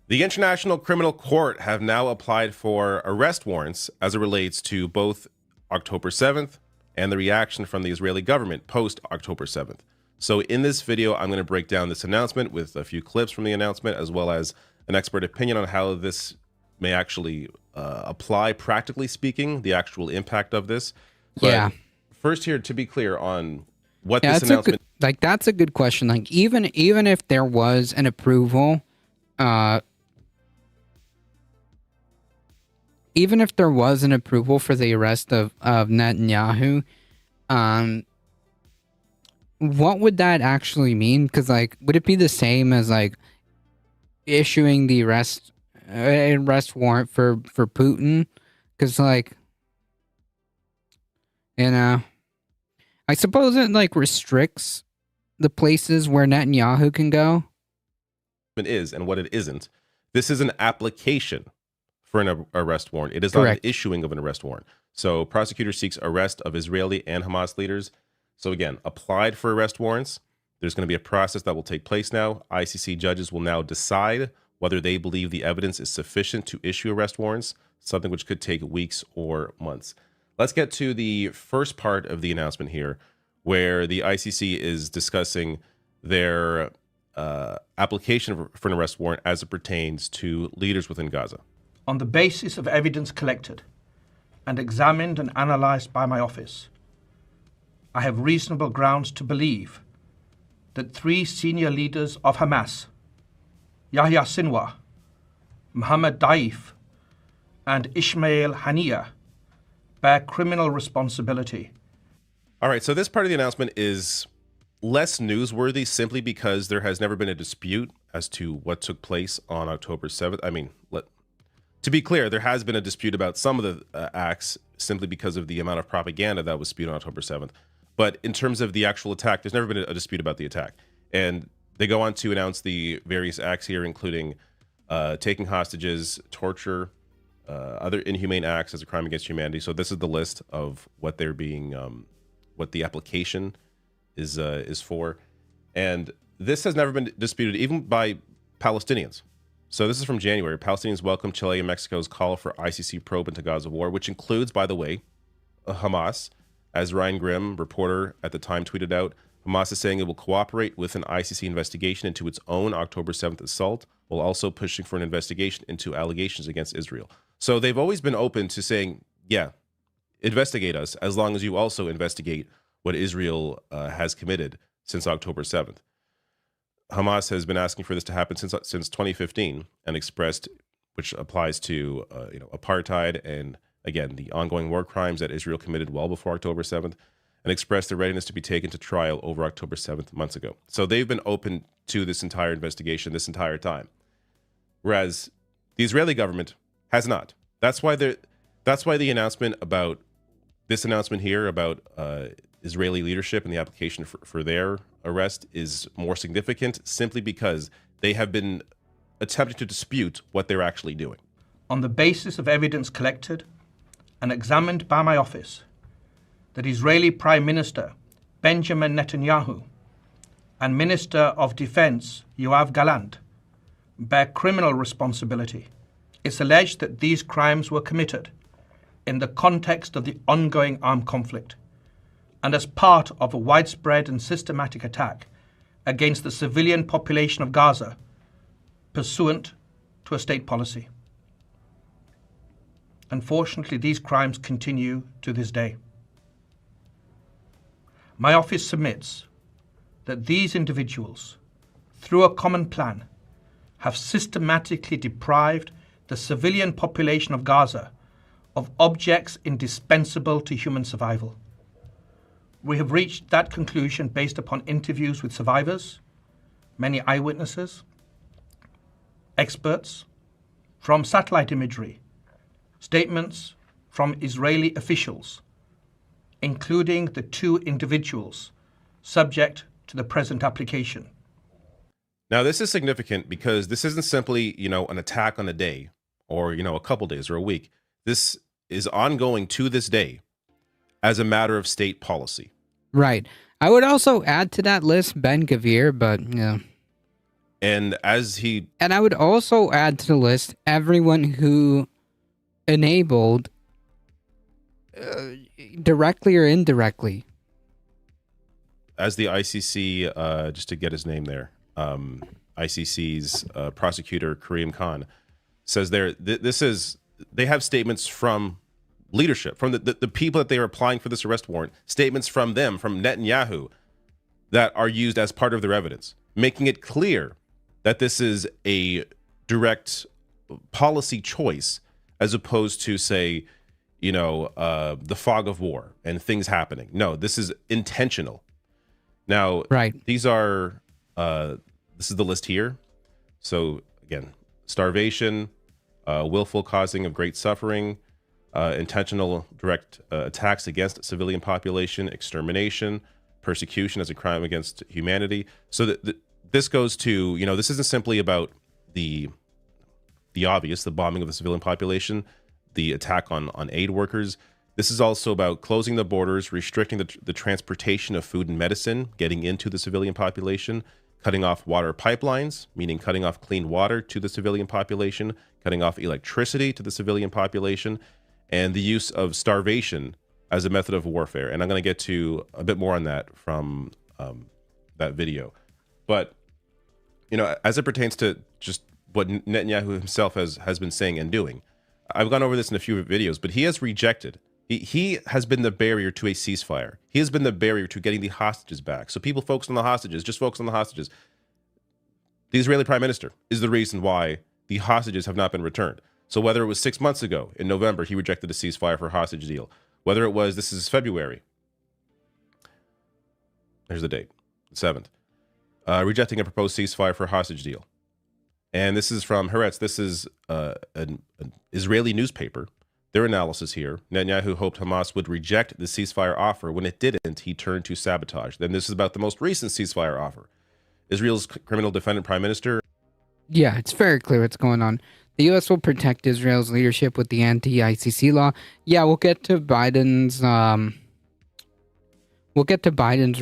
The International Criminal Court have now applied for arrest warrants as it relates to both October 7th and the reaction from the Israeli government post October 7th. So in this video, I'm going to break down this announcement with a few clips from the announcement, as well as an expert opinion on how this may actually apply, practically speaking, the actual impact of this. But yeah. First here, to be clear on what this announcement... That's a good question. Like, even if there was an approval, even if there was an approval for the arrest of Netanyahu, what would that actually mean? Because, like, would it be the same as, like, issuing the arrest warrant for Putin? Because, like, you know, I suppose it, like, restricts the places where Netanyahu can go. It is, and what it isn't. This is an application for an arrest warrant. It is not an issuing of an arrest warrant. So prosecutor seeks arrest of Israeli and Hamas leaders. So again, applied for arrest warrants. There's going to be a process that will take place now. ICC judges will now decide whether they believe the evidence is sufficient to issue arrest warrants, something which could take weeks or months. Let's get to the first part of the announcement here, where the ICC is discussing their application for an arrest warrant as it pertains to leaders within Gaza. On the basis of evidence collected and examined and analysed by my office, I have reasonable grounds to believe that 3 senior leaders of Hamas, Yahya Sinwar, Mohammed Daif, and Ismail Haniyeh, bear criminal responsibility. All right, so this part of the announcement is less newsworthy simply because there has never been a dispute as to what took place on October 7th. I mean, to be clear, there has been a dispute about some of the acts simply because of the amount of propaganda that was spewed on October 7th. But in terms of the actual attack, there's never been a dispute about the attack. And they go on to announce the various acts here, including taking hostages, torture, other inhumane acts as a crime against humanity. So this is the list of what they're being, what the application is for. And this has never been disputed, even by Palestinians. So this is from January. Palestinians welcome Chile and Mexico's call for ICC probe into Gaza war, which includes, by the way, Hamas. As Ryan Grimm, reporter at the time, tweeted out, Hamas is saying it will cooperate with an ICC investigation into its own October 7th assault, while also pushing for an investigation into allegations against Israel. So they've always been open to saying, yeah, investigate us, as long as you also investigate what Israel has committed since October 7th. Hamas has been asking for this to happen since 2015 and expressed, which applies to apartheid and, again, the ongoing war crimes that Israel committed well before October 7th, and expressed their readiness to be taken to trial over October 7th months ago. So they've been open to this entire investigation this entire time, whereas the Israeli government has not. That's why the announcement about this announcement here about Israeli leadership and the application for their arrest is more significant, simply because they have been attempting to dispute what they're actually doing. On the basis of evidence collected and examined by my office, that Israeli Prime Minister Benjamin Netanyahu and Minister of Defense Yoav Gallant bear criminal responsibility. It's alleged that these crimes were committed in the context of the ongoing armed conflict and as part of a widespread and systematic attack against the civilian population of Gaza, pursuant to a state policy. Unfortunately, these crimes continue to this day. My office submits that these individuals, through a common plan, have systematically deprived the civilian population of Gaza of objects indispensable to human survival. We have reached that conclusion based upon interviews with survivors, many eyewitnesses, experts, from satellite imagery, statements from Israeli officials, including the 2 individuals subject to the present application. Now, this is significant because this isn't simply, an attack on a day or, a couple days or a week. This is ongoing to this day as a matter of state policy. Right. I would also add to that list Ben Gvir, but And as he And I would also add to the list everyone who enabled, directly or indirectly. as the ICC, just to get his name there, ICC's prosecutor Kareem Khan says they have statements from leadership, from the people that they are applying for this arrest warrant, statements from them, from Netanyahu, that are used as part of their evidence, making it clear that this is a direct policy choice as opposed to, say, the fog of war and things happening. No, this is intentional. Now, these are, this is the list here. So again, starvation, willful causing of great suffering, intentional direct attacks against civilian population, extermination, persecution as a crime against humanity. So this goes to, this isn't simply about the obvious, the bombing of the civilian population, the attack on aid workers. This is also about closing the borders, restricting the transportation of food and medicine, getting into the civilian population, cutting off water pipelines, meaning cutting off clean water to the civilian population, cutting off electricity to the civilian population, and the use of starvation as a method of warfare. And I'm going to get to a bit more on that from that video. But, as it pertains to just what Netanyahu himself has been saying and doing, I've gone over this in a few videos, but he has rejected. He has been the barrier to a ceasefire. He has been the barrier to getting the hostages back. So people focus on the hostages, just focus on the hostages. The Israeli prime minister is the reason why the hostages have not been returned. So whether it was 6 months ago in November, he rejected a ceasefire for a hostage deal. Whether it was, this is February. There's the date, the 7th. Rejecting a proposed ceasefire for a hostage deal. And this is from Haaretz. This is an Israeli newspaper. Their analysis here. Netanyahu hoped Hamas would reject the ceasefire offer. When it didn't, he turned to sabotage. Then this is about the most recent ceasefire offer. Israel's criminal defendant prime minister. Yeah, it's very clear what's going on. The U.S. will protect Israel's leadership with the anti-ICC law. Yeah, we'll get to Biden's.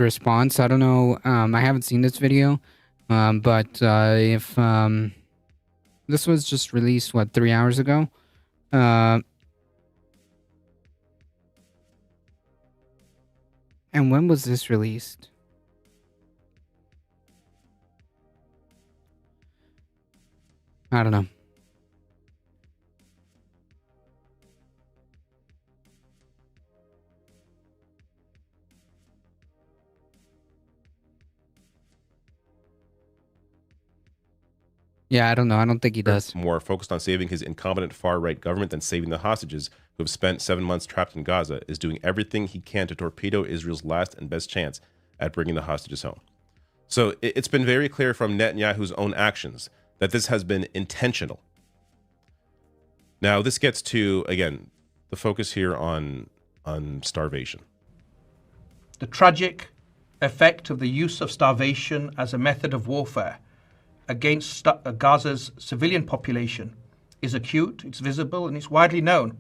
Response. I don't know. I haven't seen this video, but if this was just released, 3 hours ago? And when was this released? I don't know. Yeah, I don't know. I don't think he does. More focused on saving his incompetent far-right government than saving the hostages who have spent 7 months trapped in Gaza, is doing everything he can to torpedo Israel's last and best chance at bringing the hostages home. So it's been very clear from Netanyahu's own actions that this has been intentional. Now, this gets to, again, the focus here on starvation. The tragic effect of the use of starvation as a method of warfare against Gaza's civilian population is acute, it's visible, and it's widely known.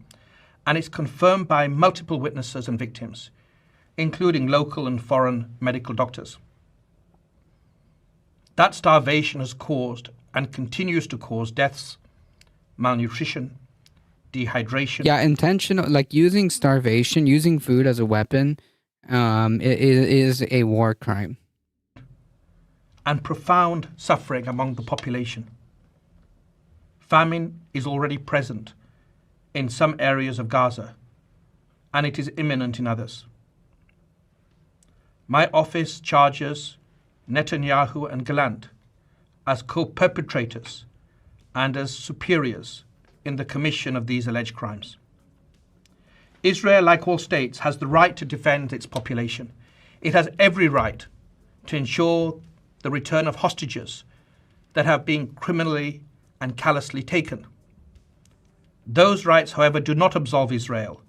And it's confirmed by multiple witnesses and victims, including local and foreign medical doctors. That starvation has caused and continues to cause deaths, malnutrition, dehydration. Yeah, intentional, like using starvation, using food as a weapon, it is a war crime. And profound suffering among the population. Famine is already present in some areas of Gaza, and it is imminent in others. My office charges Netanyahu and Gallant as co-perpetrators and as superiors in the commission of these alleged crimes. Israel, like all states, has the right to defend its population. It has every right to ensure the return of hostages that have been criminally and callously taken. Those rights, however, do not absolve Israel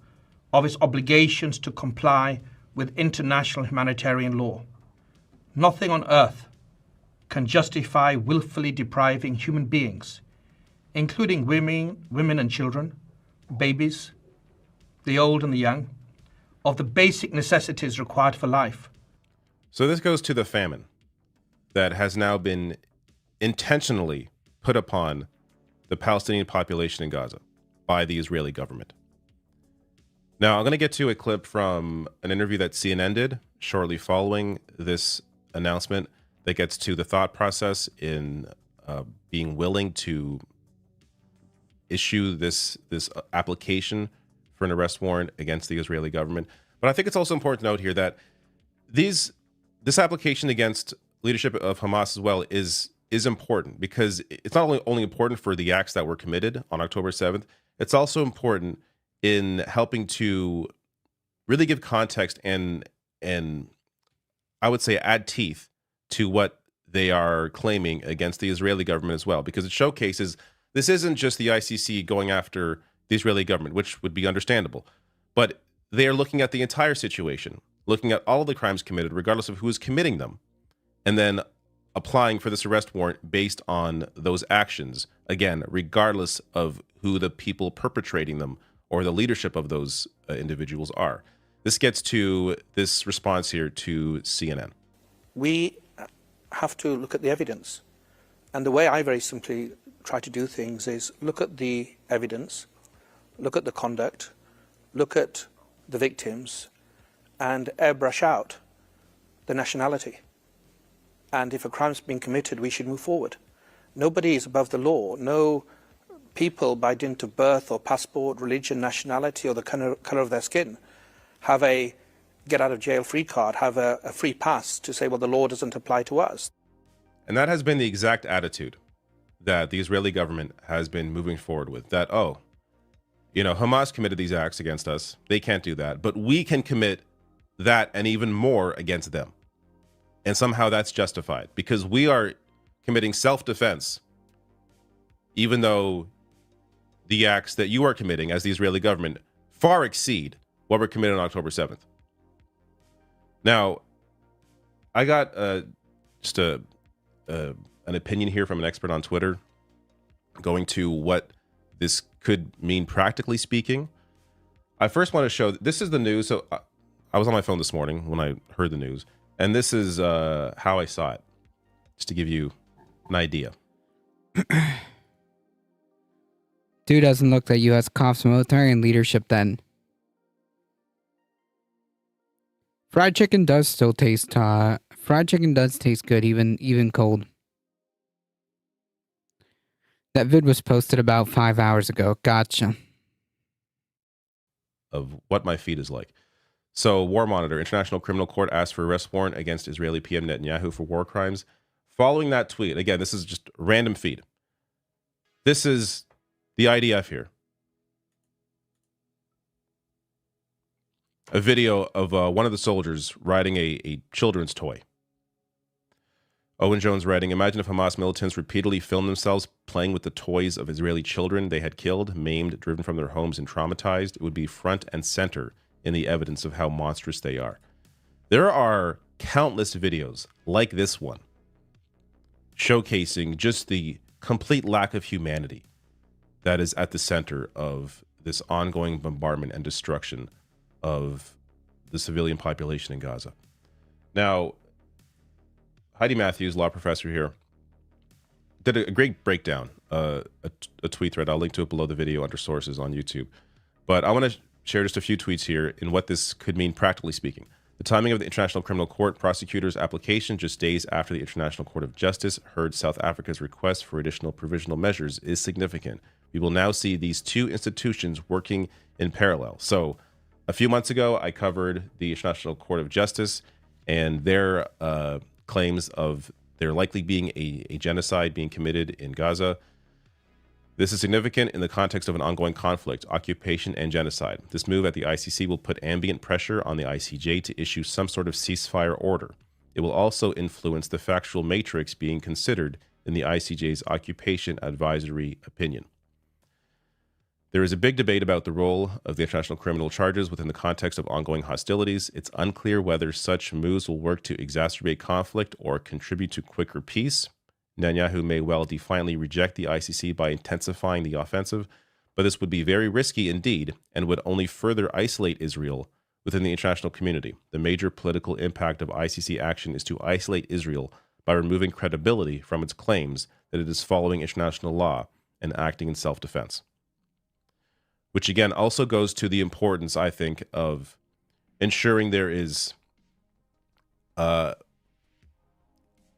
of its obligations to comply with international humanitarian law. Nothing on earth can justify willfully depriving human beings, including women and children, babies, the old and the young, of the basic necessities required for life. So this goes to the famine that has now been intentionally put upon the Palestinian population in Gaza by the Israeli government. Now, I'm going to get to a clip from an interview that CNN did shortly following this announcement that gets to the thought process in being willing to issue this application for an arrest warrant against the Israeli government. But I think it's also important to note here that this application against leadership of Hamas as well is important, because it's not only important for the acts that were committed on October 7th, it's also important in helping to really give context and I would say add teeth to what they are claiming against the Israeli government as well, because it showcases this isn't just the ICC going after the Israeli government, which would be understandable, but they are looking at the entire situation, looking at all of the crimes committed, regardless of who is committing them, and then applying for this arrest warrant based on those actions, again, regardless of who the people perpetrating them or the leadership of those individuals are. This gets to this response here to CNN. We have to look at the evidence. And the way I very simply try to do things is look at the evidence, look at the conduct, look at the victims, and airbrush out the nationality. And if a crime's been committed, we should move forward. Nobody is above the law. No people by dint of birth or passport, religion, nationality, or the colour of their skin have a get-out-of-jail-free card, have a free pass to say, well, the law doesn't apply to us. And that has been the exact attitude that the Israeli government has been moving forward with, that, Hamas committed these acts against us. They can't do that. But we can commit that and even more against them. And somehow that's justified because we are committing self-defense, even though the acts that you are committing as the Israeli government far exceed what were committed on October 7th. Now, I got just an opinion here from an expert on Twitter going to what this could mean practically speaking. I first want to show, this is the news. So I was on my phone this morning when I heard the news, and this is how I saw it, just to give you an idea. Dude doesn't look that U.S. cops military and leadership then. Fried chicken does still taste, fried chicken does taste good, even cold. That vid was posted about 5 hours ago. Gotcha. Of what my feed is like. So, War Monitor, International Criminal Court asked for arrest warrant against Israeli PM Netanyahu for war crimes. Following that tweet, again, this is just a random feed. This is the IDF here. A video of one of the soldiers riding a children's toy. Owen Jones writing, imagine if Hamas militants repeatedly filmed themselves playing with the toys of Israeli children they had killed, maimed, driven from their homes, and traumatized. It would be front and center in the evidence of how monstrous they are. There are countless videos like this one showcasing just the complete lack of humanity that is at the center of this ongoing bombardment and destruction of the civilian population in Gaza. Now, Heidi Matthews, law professor here, did a great breakdown, a tweet thread. I'll link to it below the video under sources on YouTube. But I want to share just a few tweets here in what this could mean practically speaking. The timing of the International Criminal Court prosecutor's application just days after the International Court of Justice heard South Africa's request for additional provisional measures is significant. We will now see these two institutions working in parallel. So a few months ago, I covered the International Court of Justice and their claims of there likely being a genocide being committed in Gaza. This is significant in the context of an ongoing conflict, occupation, and genocide. This move at the ICC will put ambient pressure on the ICJ to issue some sort of ceasefire order. It will also influence the factual matrix being considered in the ICJ's occupation advisory opinion. There is a big debate about the role of the international criminal charges within the context of ongoing hostilities. It's unclear whether such moves will work to exacerbate conflict or contribute to quicker peace. Netanyahu may well defiantly reject the ICC by intensifying the offensive, but this would be very risky indeed and would only further isolate Israel within the international community. The major political impact of ICC action is to isolate Israel by removing credibility from its claims that it is following international law and acting in self-defense. Which again also goes to the importance, I think, of ensuring there is an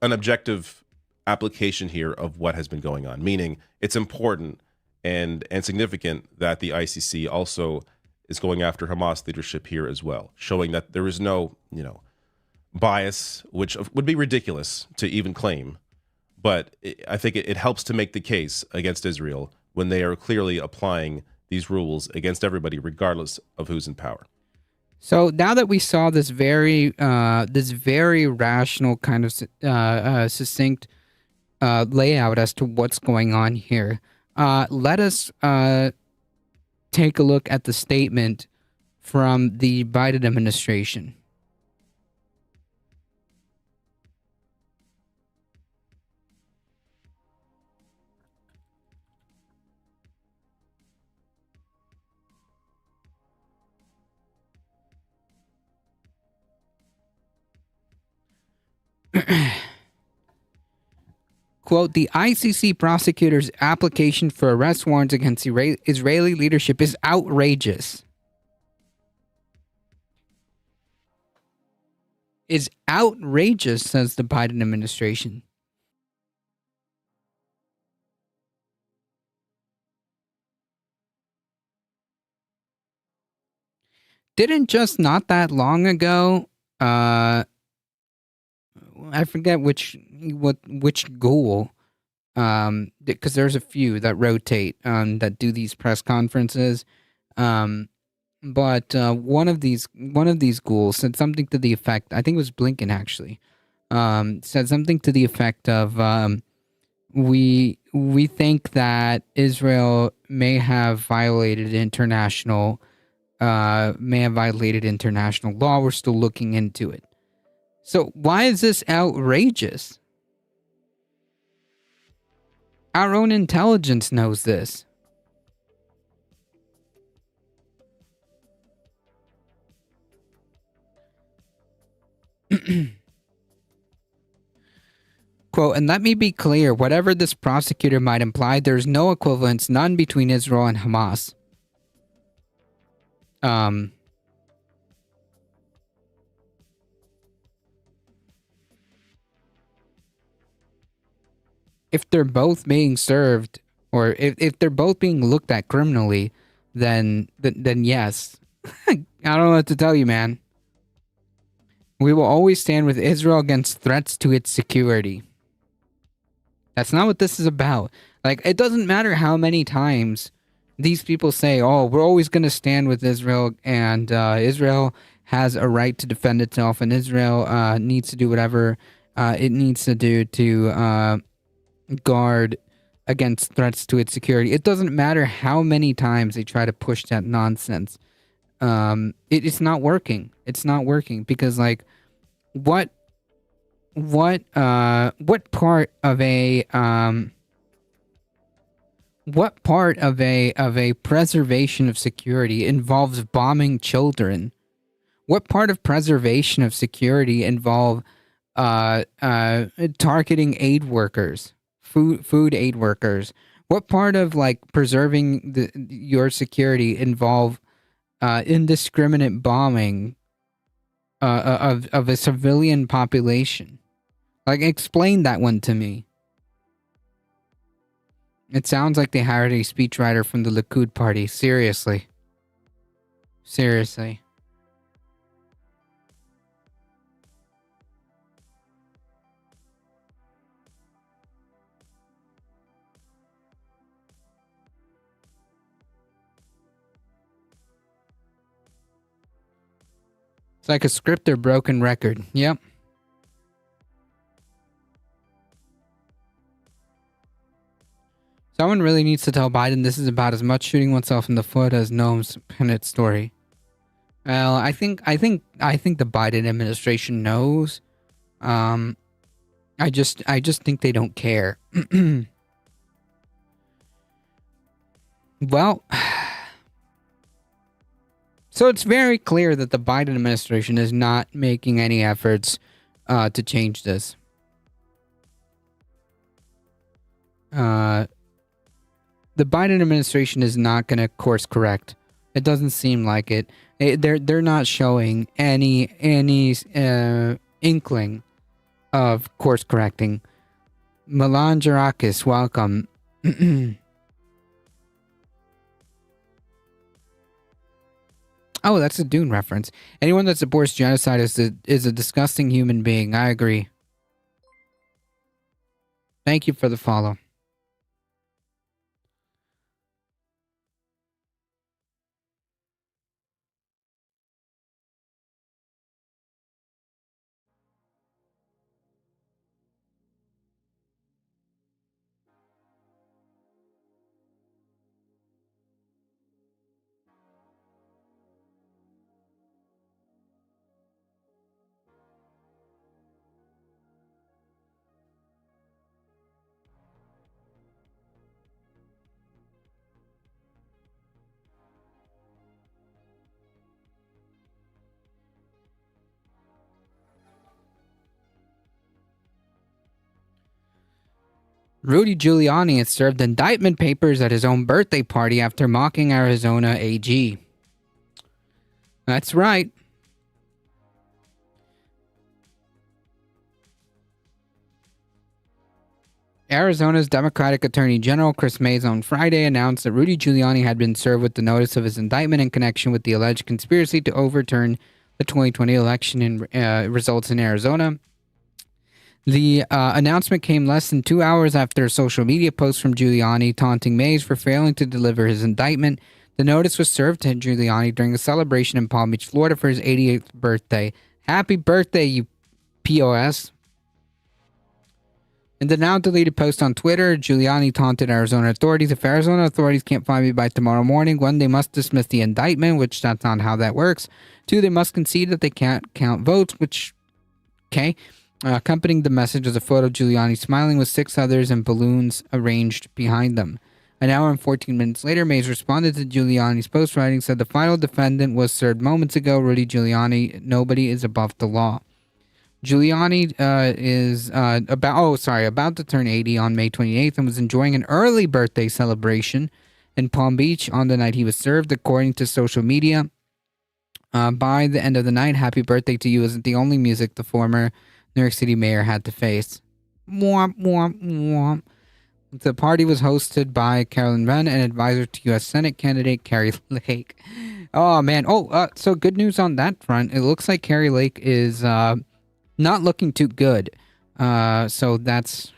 objective application here of what has been going on. Meaning, it's important and significant that the ICC also is going after Hamas leadership here as well, showing that there is no, bias, which would be ridiculous to even claim. But I think it helps to make the case against Israel when they are clearly applying these rules against everybody, regardless of who's in power. So now that we saw this very rational kind of succinct layout as to what's going on here, let us take a look at the statement from the Biden administration. Quote, the ICC prosecutor's application for arrest warrants against Israeli leadership is outrageous. Is outrageous, says the Biden administration. Didn't just not that long ago, I forget which ghoul, because there's a few that rotate, that do these press conferences, but one of these ghouls said something to the effect, I think it was Blinken actually, said something to the effect of, we think that Israel may have violated international law. We're still looking into it. So why is this outrageous? Our own intelligence knows this. Quote, and let me be clear, whatever this prosecutor might imply, there's no equivalence, none between Israel and Hamas. If they're both being served, or if they're both being looked at criminally, then yes. I don't know what to tell you, man. We will always stand with Israel against threats to its security. That's not what this is about. Like, it doesn't matter how many times these people say, oh, we're always going to stand with Israel, and Israel has a right to defend itself, and Israel needs to do whatever it needs to do to guard against threats to its security. It doesn't matter how many times they try to push that nonsense. It's not working. It's not working because, like, what part of a preservation of security involves bombing children? What part of preservation of security involve targeting aid workers? Food aid workers. What part of like preserving your security involve indiscriminate bombing of a civilian population? Like, explain that one to me. It sounds like they hired a speechwriter from the Likud party. Seriously. Seriously. It's like a script or broken record. Yep. Someone really needs to tell Biden this is about as much shooting oneself in the foot as Noam's Pennant story. Well, I think the Biden administration knows. I just think they don't care. Well, so it's very clear that the Biden administration is not making any efforts to change this. the Biden administration is not going to course correct. It doesn't seem like it. They're not showing any inkling of course correcting. Milan Jarakis, welcome. Oh, that's a Dune reference. Anyone that supports genocide is a disgusting human being. I agree. Thank you for the follow. Rudy Giuliani has served indictment papers at his own birthday party after mocking Arizona AG. That's right. Arizona's Democratic Attorney General Chris Mays on Friday announced that Rudy Giuliani had been served with the notice of his indictment in connection with the alleged conspiracy to overturn the 2020 election results in Arizona. The announcement came less than 2 hours after a social media post from Giuliani taunting Mays for failing to deliver his indictment. The notice was served to Giuliani during a celebration in Palm Beach, Florida for his 88th birthday. Happy birthday, you POS. In the now deleted post on Twitter, Giuliani taunted Arizona authorities. If Arizona authorities can't find me by tomorrow morning, 1, they must dismiss the indictment, which that's not how that works. 2, they must concede that they can't count votes, which, okay. Accompanying the message was a photo of Giuliani smiling with 6 others and balloons arranged behind them. An hour and 14 minutes later, Mays responded to Giuliani's post, writing, said the final defendant was served moments ago, Rudy Giuliani. Nobody is above the law. Giuliani is about to turn 80 on May 28th and was enjoying an early birthday celebration in Palm Beach on the night he was served, according to social media. By the end of the night, happy birthday to you isn't the only music the former New York City mayor had to face. Womp, womp, womp. The party was hosted by Carolyn Wren, an advisor to U.S. Senate candidate Carrie Lake. Oh, man. So good news on that front. It looks like Carrie Lake is not looking too good. So that's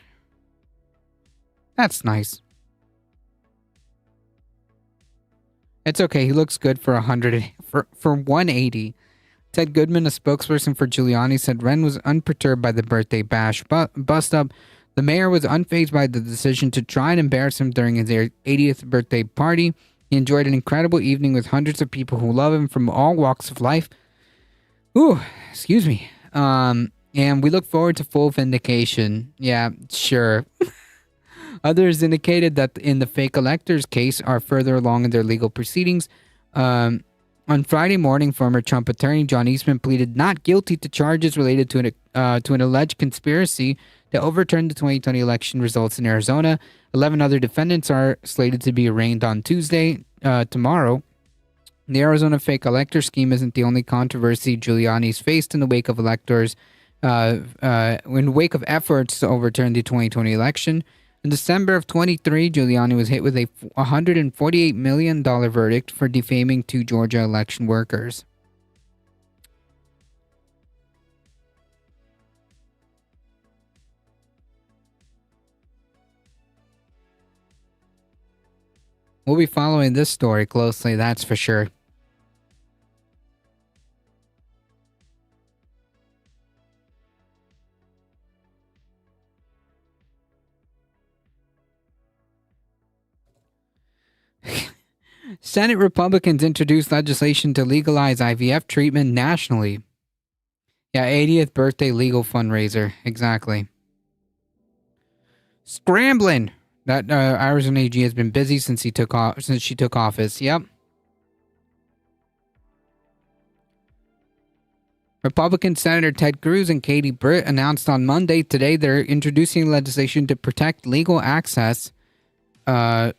nice. It's okay. He looks good for 180. Ted Goodman, a spokesperson for Giuliani, said Wren was unperturbed by the birthday bash bust-up. The mayor was unfazed by the decision to try and embarrass him during his 80th birthday party. He enjoyed an incredible evening with hundreds of people who love him from all walks of life. Ooh, excuse me. And we look forward to full vindication. Yeah, sure. Others indicated that in the fake electors case are further along in their legal proceedings. On Friday morning, former Trump attorney John Eastman pleaded not guilty to charges related to an alleged conspiracy to overturn the 2020 election results in Arizona. 11 other defendants are slated to be arraigned on Tuesday, tomorrow. The Arizona fake elector scheme isn't the only controversy Giuliani's faced in the wake of efforts to overturn the 2020 election. In December of 23, Giuliani was hit with a $148 million verdict for defaming 2 Georgia election workers. We'll be following this story closely, that's for sure. Senate Republicans introduced legislation to legalize IVF treatment nationally. Yeah, 80th birthday legal fundraiser. Exactly. Scrambling. That Arizona AG has been busy since she took office. Yep. Republican Senator Ted Cruz and Katie Britt announced on Monday today they're introducing legislation to protect legal access to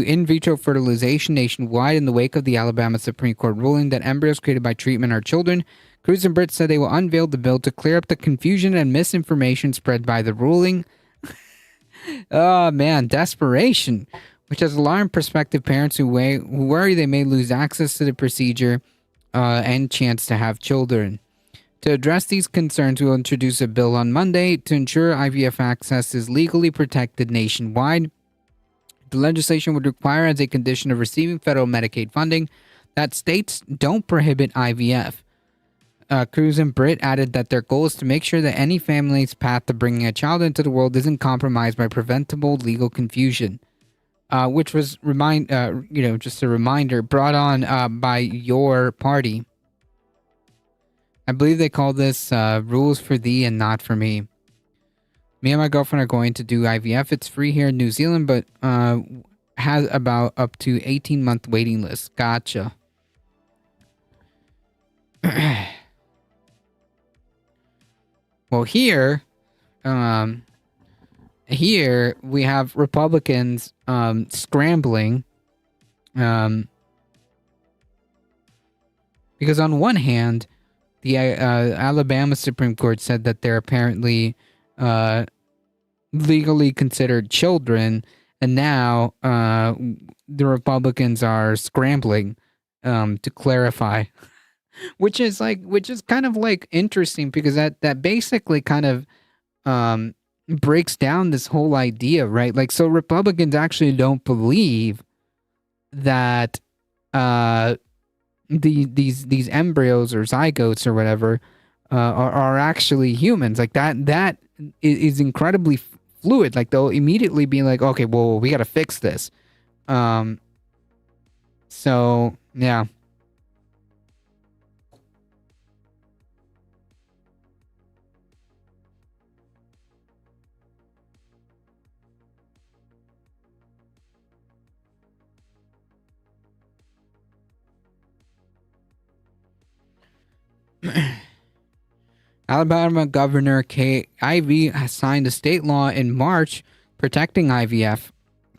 in vitro fertilization nationwide in the wake of the Alabama Supreme Court ruling that embryos created by treatment are children. Cruz and Britt said they will unveil the bill to clear up the confusion and misinformation spread by the ruling. Oh man, desperation, which has alarmed prospective parents who worry they may lose access to the procedure and chance to have children. To address these concerns, we will introduce a bill on Monday to ensure IVF access is legally protected nationwide. The legislation would require, as a condition of receiving federal Medicaid funding, that states don't prohibit IVF. Cruz and Britt added that their goal is to make sure that any family's path to bringing a child into the world isn't compromised by preventable legal confusion. Which was just a reminder brought on by your party. I believe they call this rules for thee and not for me. Me and my girlfriend are going to do IVF. It's free here in New Zealand, but has about up to 18-month waiting list. Gotcha. Well, here we have Republicans scrambling because on one hand, the Alabama Supreme Court said that they're apparently legally considered children, and now the Republicans are scrambling to clarify, which is kind of like interesting because that basically kind of breaks down this whole idea, right? Like, so Republicans actually don't believe that these embryos or zygotes or whatever are actually humans. Like that is incredibly fluid. Like they'll immediately be like, okay, well, we got to fix this. So yeah. Alabama Governor Kay Ivey has signed a state law in March protecting IVF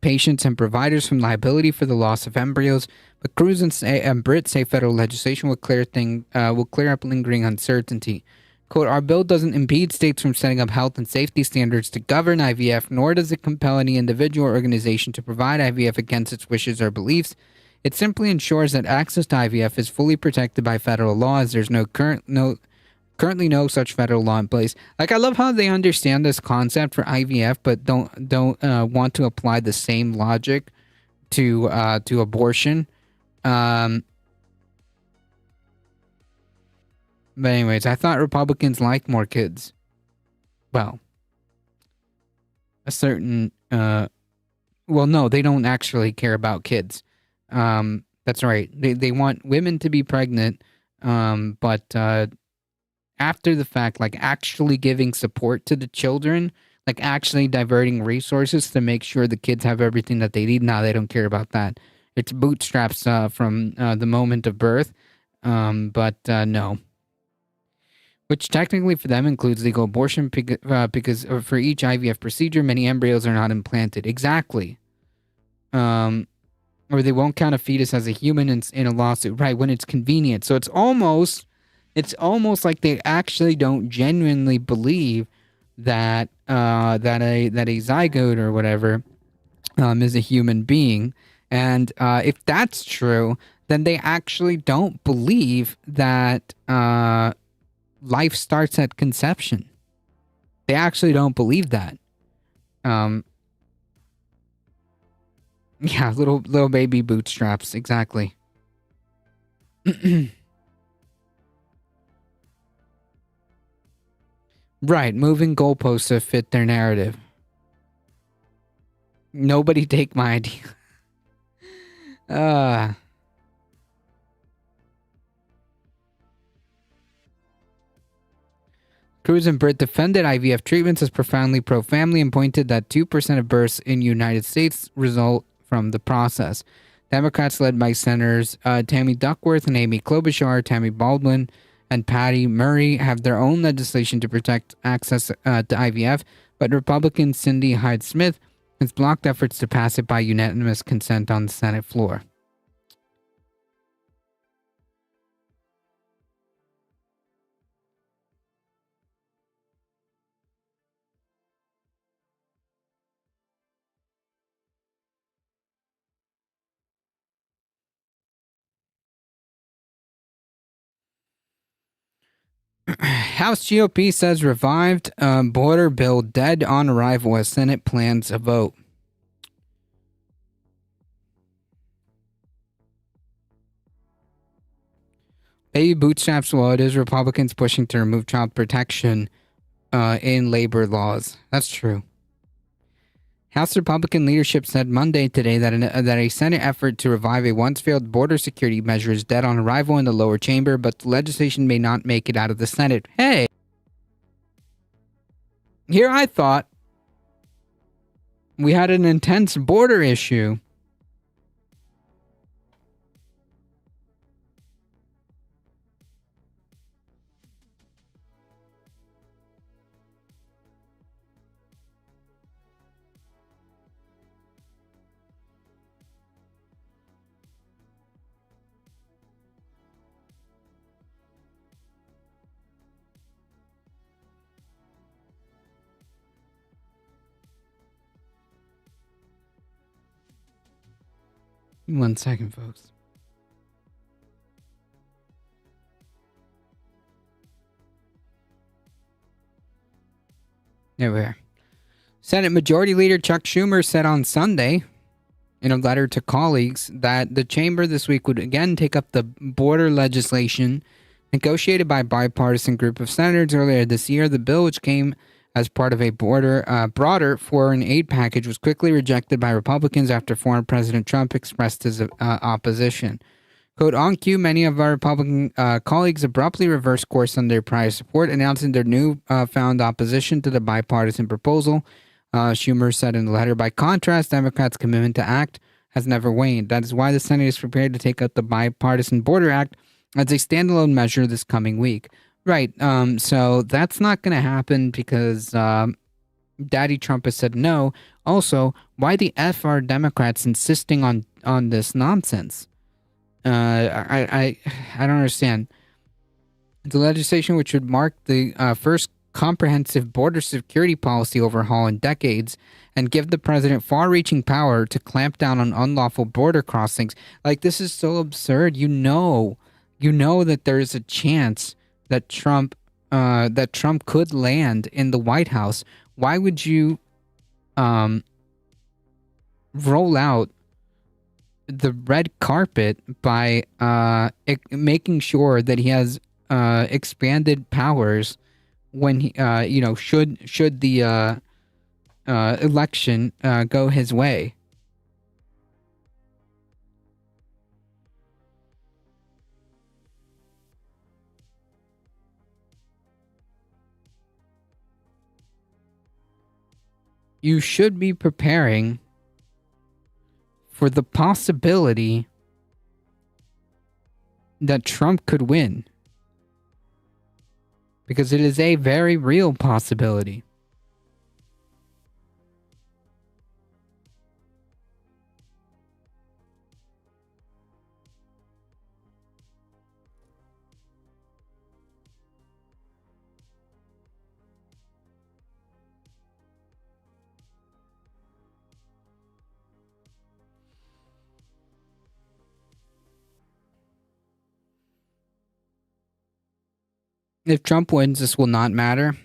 patients and providers from liability for the loss of embryos. But Cruz and Britt say federal legislation will clear up lingering uncertainty. Quote, our bill doesn't impede states from setting up health and safety standards to govern IVF, nor does it compel any individual or organization to provide IVF against its wishes or beliefs. It simply ensures that access to IVF is fully protected by federal law, as there's currently no such federal law in place. Like, I love how they understand this concept for IVF, but don't want to apply the same logic to abortion. But anyways, I thought Republicans like more kids. Well, a certain well, no, they don't actually care about kids. That's right. They want women to be pregnant, but after the fact, like actually giving support to the children, like actually diverting resources to make sure the kids have everything that they need. No, they don't care about that. It's bootstraps from the moment of birth, but no. Which technically for them includes legal abortion because for each IVF procedure, many embryos are not implanted. Exactly. Or they won't count a fetus as a human in a lawsuit, right, when it's convenient. So it's almost like they actually don't genuinely believe that that a zygote or whatever is a human being. And if that's true, then they actually don't believe that life starts at conception. They actually don't believe that. Yeah, little baby bootstraps, exactly. Right, moving goalposts to fit their narrative. Nobody take my idea. Cruz and Britt defended IVF treatments as profoundly pro-family and pointed that 2% of births in the United States result from the process. Democrats led by Senators Tammy Duckworth and Amy Klobuchar, Tammy Baldwin, and Patty Murray have their own legislation to protect access to IVF, but Republican Cindy Hyde-Smith has blocked efforts to pass it by unanimous consent on the Senate floor. House GOP says revived border bill dead on arrival as Senate plans a vote. Baby bootstraps law. It is Republicans pushing to remove child protection in labor laws. That's true. House Republican leadership said Monday today that a Senate effort to revive a once failed border security measure is dead on arrival in the lower chamber, but the legislation may not make it out of the Senate. Hey! Here I thought we had an intense border issue. One second, folks. There we are. Senate Majority Leader Chuck Schumer said on Sunday in a letter to colleagues that the chamber this week would again take up the border legislation negotiated by a bipartisan group of senators earlier this year. The bill, which came as part of a broader foreign aid package, was quickly rejected by Republicans after former President Trump expressed his opposition. Quote, on cue, many of our Republican colleagues abruptly reversed course on their prior support, announcing their newfound opposition to the bipartisan proposal, Schumer said in the letter. By contrast, Democrats' commitment to act has never waned. That is why the Senate is prepared to take up the Bipartisan Border Act as a standalone measure this coming week. Right, so that's not going to happen because Daddy Trump has said no. Also, why the F are Democrats insisting on this nonsense? I don't understand. The legislation, which would mark the first comprehensive border security policy overhaul in decades and give the president far-reaching power to clamp down on unlawful border crossings. Like, this is so absurd. You know that there is a chance that Trump could land in the White House. Why would you roll out the red carpet by making sure that he has expanded powers when he should the election go his way? You should be preparing for the possibility that Trump could win. Because it is a very real possibility. If Trump wins, this will not matter.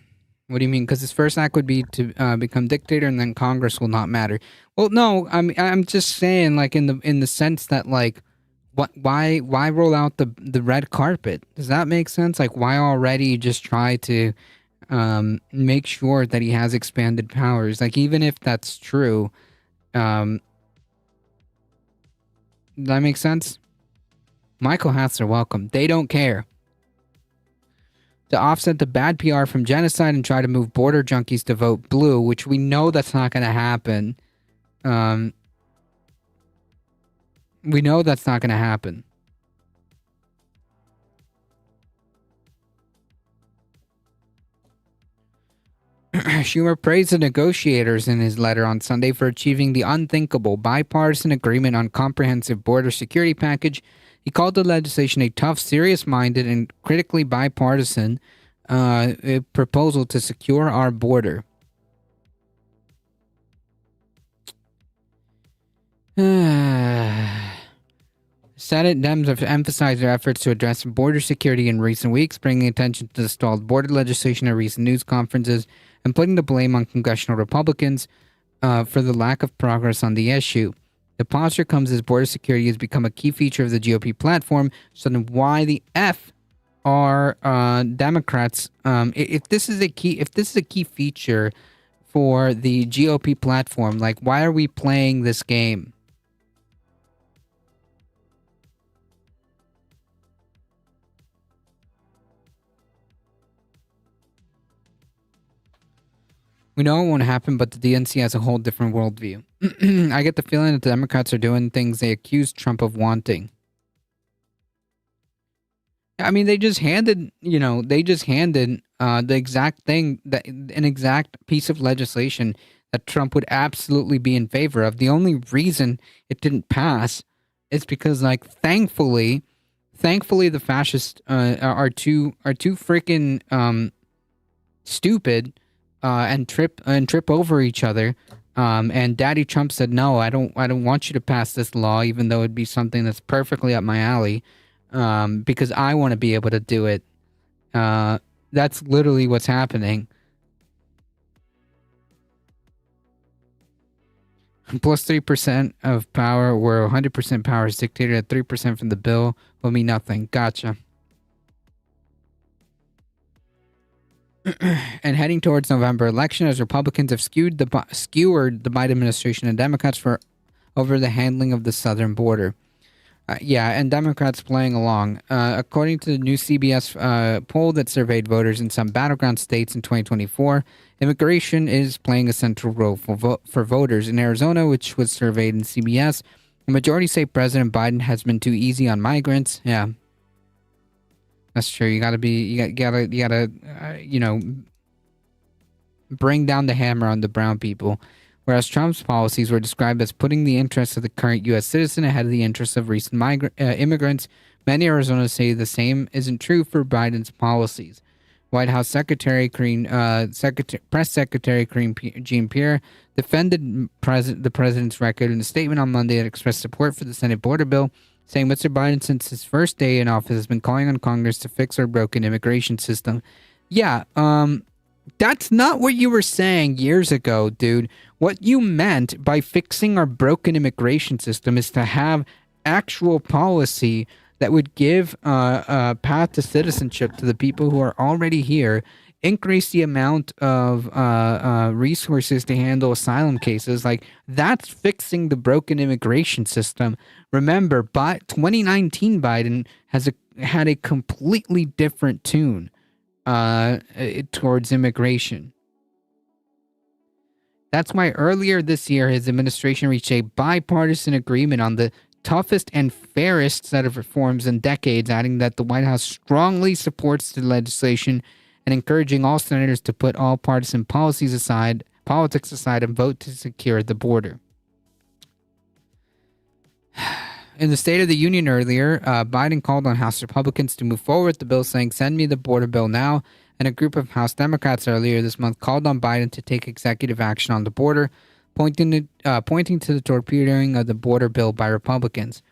What do you mean? Because his first act would be to become dictator, and then Congress will not matter. Well, no, I'm just saying, like, in the sense that, like, why roll out the red carpet? Does that make sense? Like, why already just try to make sure that he has expanded powers? Like, even if that's true, does that make sense? Michael Hassler, welcome. They don't care. To offset the bad PR from genocide and try to move border junkies to vote blue, which we know that's not going to happen. We know that's not going to happen. Schumer praised the negotiators in his letter on Sunday for achieving the unthinkable bipartisan agreement on comprehensive border security package. He called the legislation a tough, serious-minded, and critically bipartisan proposal to secure our border. Senate Dems have emphasized their efforts to address border security in recent weeks, bringing attention to the stalled border legislation at recent news conferences and putting the blame on congressional Republicans for the lack of progress on the issue. The posture comes as border security has become a key feature of the GOP platform. So then why the F are Democrats? If this is a key feature for the GOP platform, like, why are we playing this game? We know it won't happen, but the DNC has a whole different worldview. I get the feeling that the Democrats are doing things they accused Trump of wanting. I mean, they just handed the exact thing, an exact piece of legislation that Trump would absolutely be in favor of. The only reason it didn't pass is because, like, thankfully, the fascists are too freaking stupid. And trip over each other, and Daddy Trump said, "No, I don't want you to pass this law, even though it'd be something that's perfectly up my alley, because I want to be able to do it." That's literally what's happening. Plus 3% of power, where 100% power is dictated at 3% from the bill, will mean nothing. Gotcha. And heading towards November election, as Republicans have skewered the Biden administration and Democrats over the handling of the southern border. And Democrats playing along. According to the new CBS poll that surveyed voters in some battleground states in 2024, immigration is playing a central role for voters. In Arizona, which was surveyed in CBS, the majority say President Biden has been too easy on migrants. Yeah. That's true. You gotta bring down the hammer on the brown people. Whereas Trump's policies were described as putting the interests of the current U.S. citizen ahead of the interests of recent immigrants, many Arizonans say the same isn't true for Biden's policies. White House Press Secretary Karine Jean-Pierre defended the president's record in a statement on Monday that expressed support for the Senate border bill, saying Mr. Biden, since his first day in office, has been calling on Congress to fix our broken immigration system. Yeah, that's not what you were saying years ago, dude. What you meant by fixing our broken immigration system is to have actual policy that would give a path to citizenship to the people who are already here, increase the amount of resources to handle asylum cases. Like, that's fixing the broken immigration system. Remember, 2019 Biden had a completely different tune towards immigration. That's why earlier this year, his administration reached a bipartisan agreement on the toughest and fairest set of reforms in decades, adding that the White House strongly supports the legislation and encouraging all senators to put all partisan politics aside and vote to secure the border. In the State of the Union earlier, Biden called on House Republicans to move forward with the bill, saying, "Send me the border bill now." And a group of House Democrats earlier this month called on Biden to take executive action on the border, pointing to the torpedoing of the border bill by Republicans.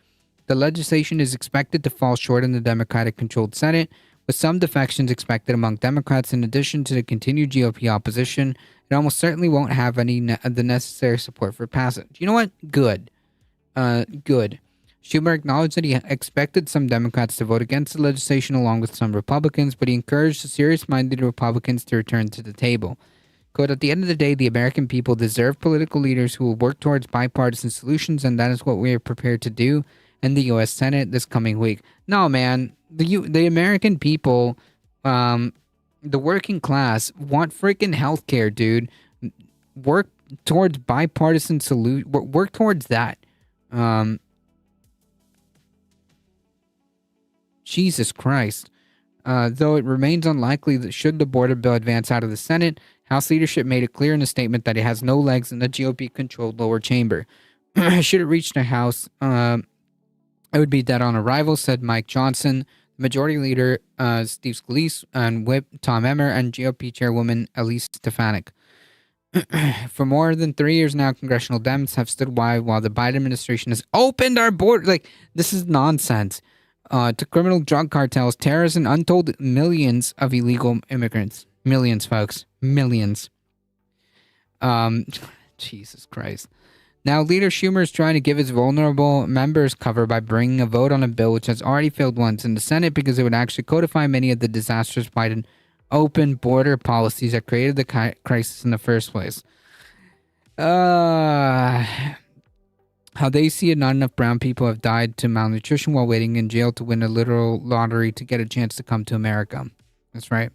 The legislation is expected to fall short in the Democratic-controlled Senate, with some defections expected among Democrats. In addition to the continued GOP opposition, it almost certainly won't have the necessary support for passage. You know what? Good. Good. Schumer acknowledged that he expected some Democrats to vote against the legislation along with some Republicans, but he encouraged the serious-minded Republicans to return to the table. Quote, "At the end of the day, the American people deserve political leaders who will work towards bipartisan solutions, and that is what we are prepared to do in the U.S. Senate this coming week." No, man. The American people, the working class, want freaking healthcare, dude. Work towards bipartisan solution. Work towards that. Jesus Christ. Though it remains unlikely that should the border bill advance out of the Senate, House leadership made it clear in a statement that it has no legs in the GOP-controlled lower chamber. Should it reach the House, it would be dead on arrival, said Mike Johnson, Majority Leader Steve Scalise, and Whip Tom Emmer, and GOP Chairwoman Elise Stefanik. For more than 3 years now, congressional Dems have stood by while the Biden administration has opened our border. Like, this is nonsense. To criminal drug cartels, terrorists, and untold millions of illegal immigrants. Millions, folks. Millions. Jesus Christ. Now, Leader Schumer is trying to give his vulnerable members cover by bringing a vote on a bill which has already failed once in the Senate because it would actually codify many of the disastrous Biden open border policies that created the crisis in the first place. How they see it, not enough brown people have died to malnutrition while waiting in jail to win a literal lottery to get a chance to come to America. That's right.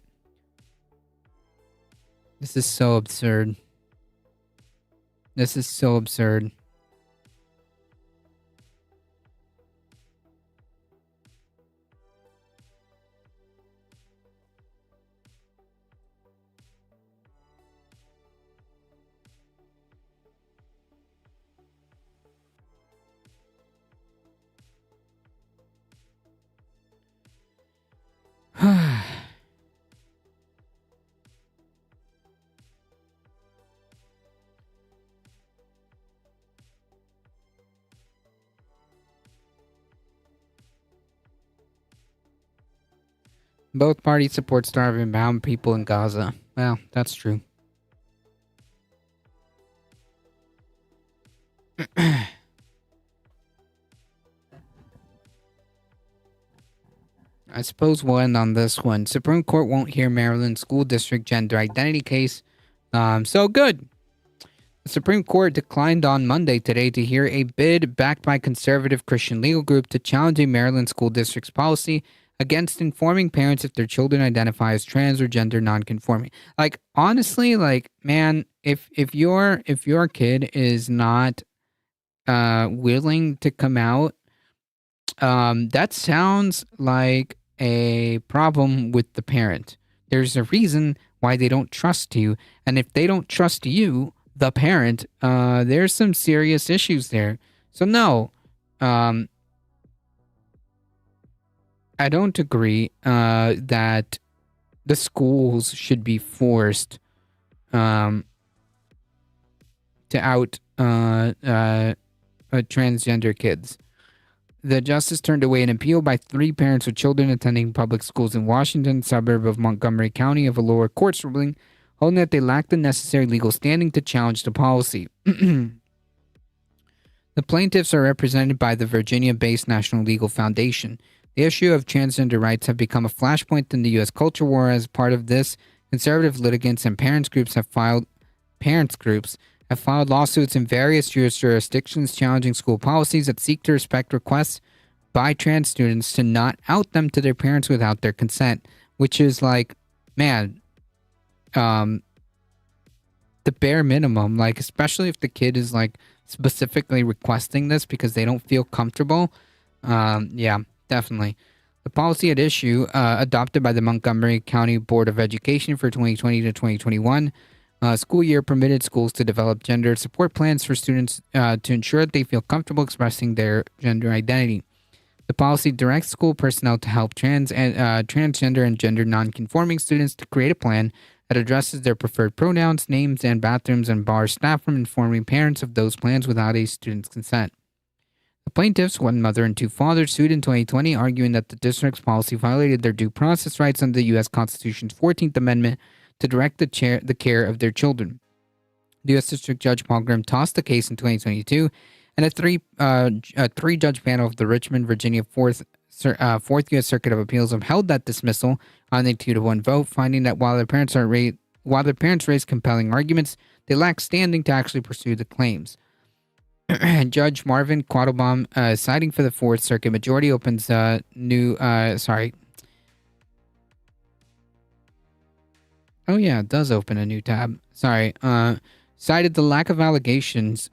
This is so absurd. This is so absurd. Both parties support starving bound people in Gaza. Well, that's true. I suppose we'll end on this one. Supreme Court won't hear Maryland school district gender identity case. So good. The Supreme Court declined on Monday today to hear a bid backed by conservative Christian legal group to challenge a Maryland school district's policy against informing parents if their children identify as trans or gender nonconforming. Like, honestly, like, man, if your kid is not willing to come out, that sounds like a problem with the parent. There's a reason why they don't trust you, and if they don't trust you, the parent, there's some serious issues there. So no, I don't agree that the schools should be forced to out transgender kids. The justice turned away an appeal by 3 parents with children attending public schools in Washington, suburb of Montgomery County, of a lower court's ruling, holding that they lacked the necessary legal standing to challenge the policy. The plaintiffs are represented by the Virginia-based National Legal Foundation. The issue of transgender rights have become a flashpoint in the U.S. culture war. As part of this, conservative litigants and parents groups have filed lawsuits in various jurisdictions challenging school policies that seek to respect requests by trans students to not out them to their parents without their consent, which is like, man, the bare minimum, like, especially if the kid is like specifically requesting this because they don't feel comfortable. Yeah, definitely. The policy at issue, adopted by the Montgomery County Board of Education for 2020 to 2021, school year, permitted schools to develop gender support plans for students to ensure that they feel comfortable expressing their gender identity. The policy directs school personnel to help transgender and gender nonconforming students to create a plan that addresses their preferred pronouns, names, and bathrooms, and bars staff from informing parents of those plans without a student's consent. The plaintiffs, one mother and 2 fathers, sued in 2020, arguing that the district's policy violated their due process rights under the U.S. Constitution's 14th Amendment to direct the care of their children. The U.S. District Judge Paul Grimm tossed the case in 2022, and a three-judge panel of the Richmond, Virginia Fourth U.S. Circuit of Appeals upheld that dismissal on a 2-1 vote, finding that while their parents raised compelling arguments, they lack standing to actually pursue the claims. Judge Marvin Quattlebaum, citing for the Fourth Circuit majority, opens Oh yeah, it does open a new tab. Cited the lack of allegations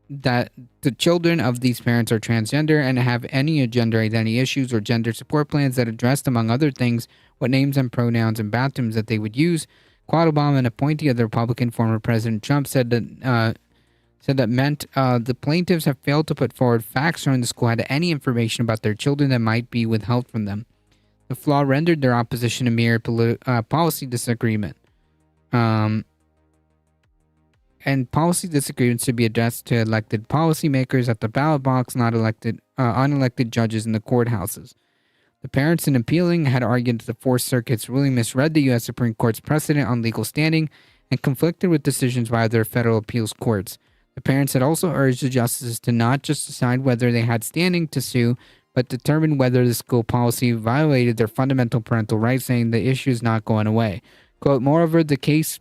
that the children of these parents are transgender and have any gender identity issues or gender support plans that addressed, among other things, what names and pronouns and bathrooms that they would use, Quattlebaum, an appointee of the Republican former President Trump, said that meant the plaintiffs have failed to put forward facts showing the school had any information about their children that might be withheld from them. The flaw rendered their opposition a mere policy disagreement. And policy disagreements should be addressed to elected policymakers at the ballot box, not unelected judges in the courthouses. The parents, in appealing, had argued that the Fourth Circuit's ruling misread the U.S. Supreme Court's precedent on legal standing and conflicted with decisions by other federal appeals courts. The parents had also urged the justices to not just decide whether they had standing to sue, but determine whether the school policy violated their fundamental parental rights, saying the issue is not going away. Quote, moreover, the case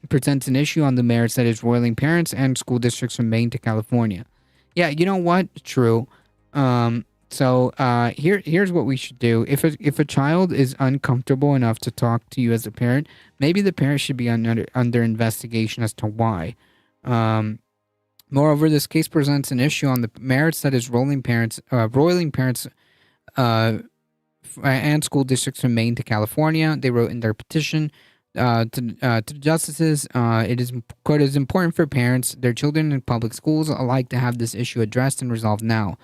presents an issue on the merits that is roiling parents and school districts from Maine to California. Yeah, you know what? True. So here's what we should do. If a child is uncomfortable enough to talk to you as a parent, maybe the parent should be under investigation as to why. Moreover, this case presents an issue on the merits that is roiling parents and school districts from Maine to California. They wrote in their petition to the justices, it is, quote, it is important for parents, their children in public schools alike to have this issue addressed and resolved now.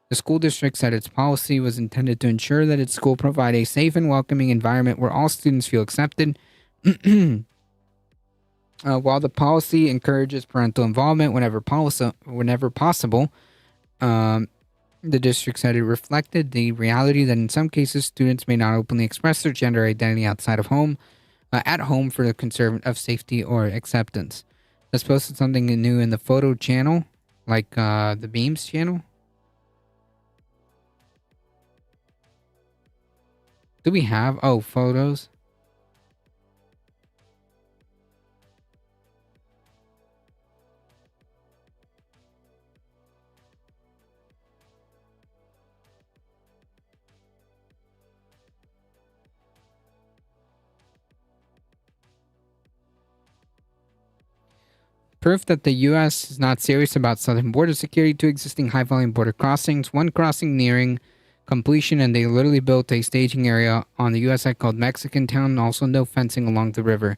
The school district said its policy was intended to ensure that its school provide a safe and welcoming environment where all students feel accepted. While the policy encourages parental involvement whenever possible, the district said it reflected the reality that in some cases students may not openly express their gender identity outside of home, at home for the concern of safety or acceptance. That's posted something new in the photo channel, like the Beams channel. Do we have photos? Proof that the U.S. is not serious about southern border security. 2 existing high-volume border crossings, 1 crossing nearing completion, and they literally built a staging area on the U.S. side called Mexican Town, and also no fencing along the river.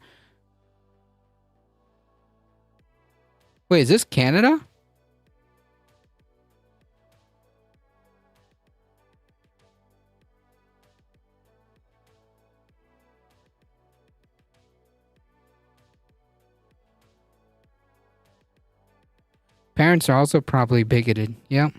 Wait, is this Canada? Parents are also probably bigoted. Yep.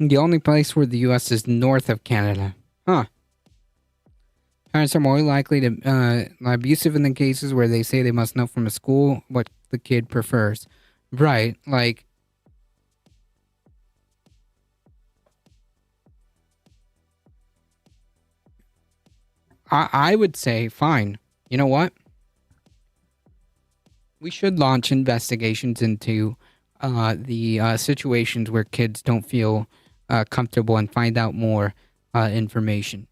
The only place where the U.S. is north of Canada. Huh. Parents are more likely to abusive in the cases where they say they must know from a school what the kid prefers. Right, like... I would say, fine. You know what? We should launch investigations into the situations where kids don't feel comfortable and find out more information.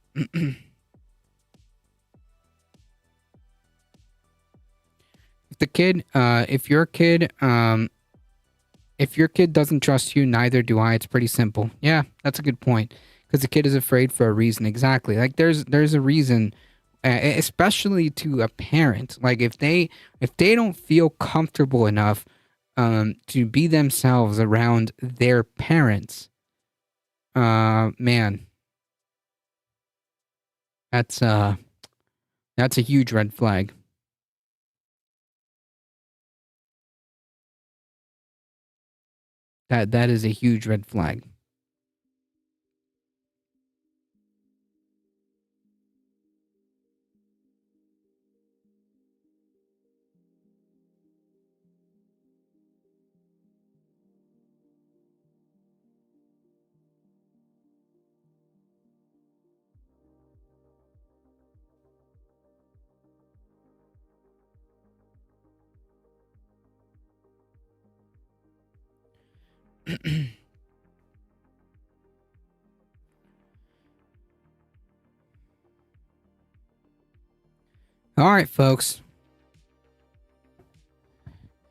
If your kid doesn't trust you, neither do I. It's pretty simple. Yeah, that's a good point. Because the kid is afraid for a reason. Exactly. Like there's a reason, especially to a parent. Like if they don't feel comfortable enough to be themselves around their parents, man, that's a huge red flag. That is a huge red flag. All right, folks.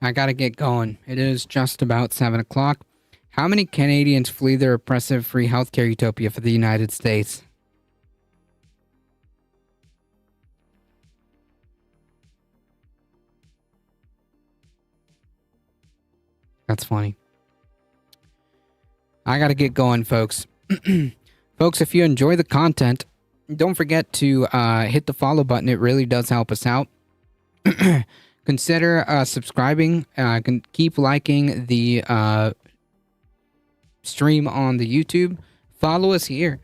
I gotta get going. It is just about 7 o'clock. How many Canadians flee their oppressive free healthcare utopia for the United States? That's funny. I gotta get going, folks. Folks, if you enjoy the content, don't forget to hit the follow button. It really does help us out. Consider subscribing. Keep liking the stream on the YouTube. Follow us here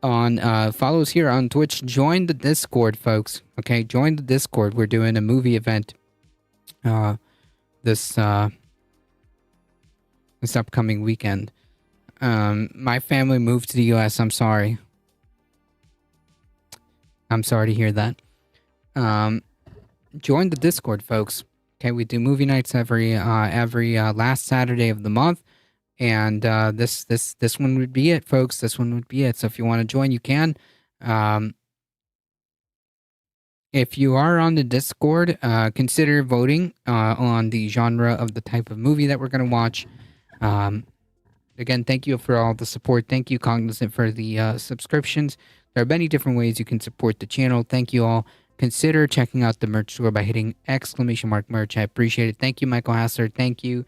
on Twitch. Join the Discord, folks. Okay, join the Discord. We're doing a movie event this upcoming weekend. My family moved to the US. I'm sorry. I'm sorry to hear that. Join the Discord, folks. Okay, we do movie nights every last Saturday of the month, and this one would be it, folks. This one would be it. So if you want to join, you can. If you are on the Discord, consider voting on the genre of the type of movie that we're going to watch. Again, thank you for all the support. Thank you, Cognizant, for the subscriptions. There are many different ways you can support the channel. Thank you all. Consider checking out the merch store by hitting !merch. I appreciate it. Thank you, Michael Hasser. Thank you,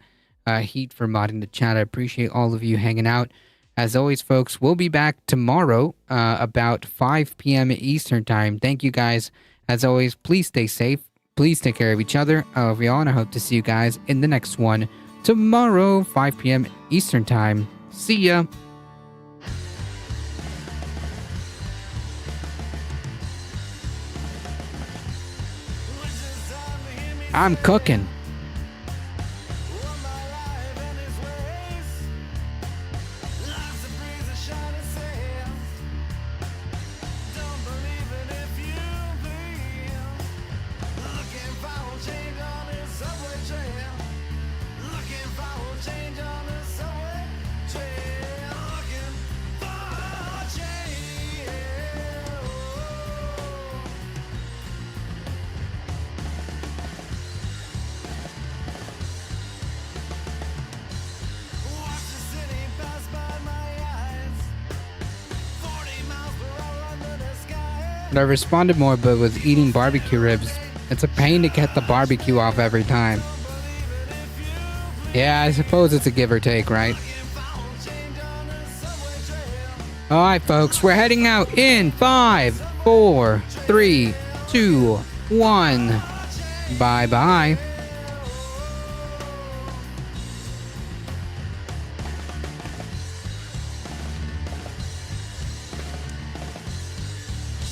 Heat, for modding the chat. I appreciate all of you hanging out. As always, folks, we'll be back tomorrow about 5 p.m. Eastern Time. Thank you, guys. As always, please stay safe. Please take care of each other. I love you all, and I hope to see you guys in the next one tomorrow, 5 p.m. Eastern Time. See ya. I'm cooking. I responded more, but was eating barbecue ribs. It's a pain to get the barbecue off every time. Yeah, I suppose it's a give or take, right? Alright, folks, we're heading out in 5, 4, 3, 2, 1. Bye-bye.